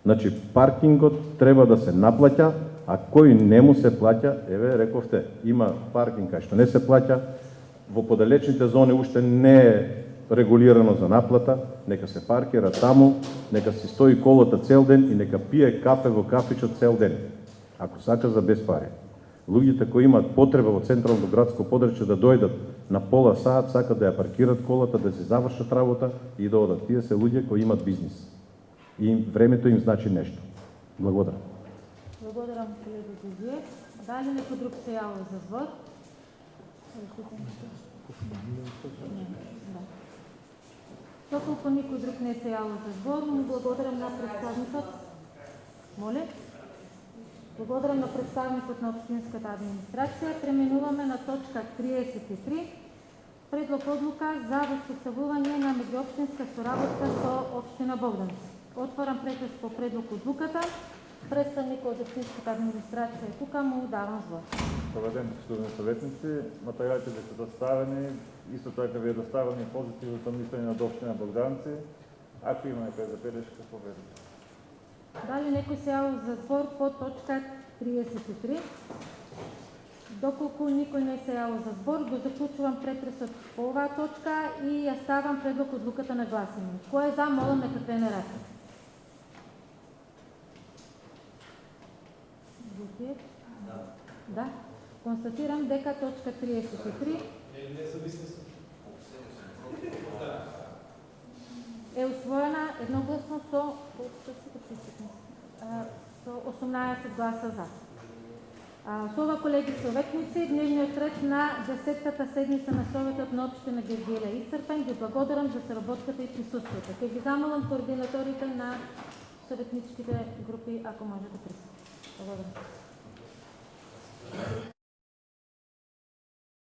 Значи, паркингот треба да се наплаќа, а кој не му се плаќа, еве, рековте, има паркинг кај што не се плаќа, во поделечните зони уште не е регулирано за наплата, нека се паркира таму, нека си стои колата цел ден и нека пие кафе во кафичот цел ден, ако сака за без пари. Луѓето кои имаат потреба во централното градско подрачје да дојдат на пола саат, сакат да ја паркират колата, да се завршат работа и да одат. Тие се луѓе кои имаат бизнис. И времето им значи нешто. Благодарам. Благодарам, колега Георгиев. Дали некој друг се јавува за збор? Доколку никој друг не се јавува за збор, му благодарам на представникот. Моле? Благодарам на представникот на Општинската администрација. Преминуваме на точка 33. Предлог одлука за воспоставување на меѓуопштинска соработка со Општина Богдановци. Отварам претрес по предлог одлуката. Представникот од Општинската администрација е тука, му давам збор. Добар ден, почитувани советници. Материјалите ви се доставени, исто така ви е доставено позитивното мислење на Општина Богдановци. Ако има некоја забелешка, поведете. Дали некој се јавил за збор по точка 33? Доколку никој не се јавил за збор, го заклучувам претресот по оваа точка и ја ставам предлог одлуката на гласање. Кој е за, молам нека крене рака. Да. Констатирам дека точка 33 е усвоена едногласно со 18 гласа за. Со ова, колеги советници, дневниот ред на 10-та седница на Советот на Општина Гевгелија е исцрпен. Ви благодарам за соработката и присуствието. Ќе ги замолам координаторите на советничките групи, ако може да присустват. Благодарам.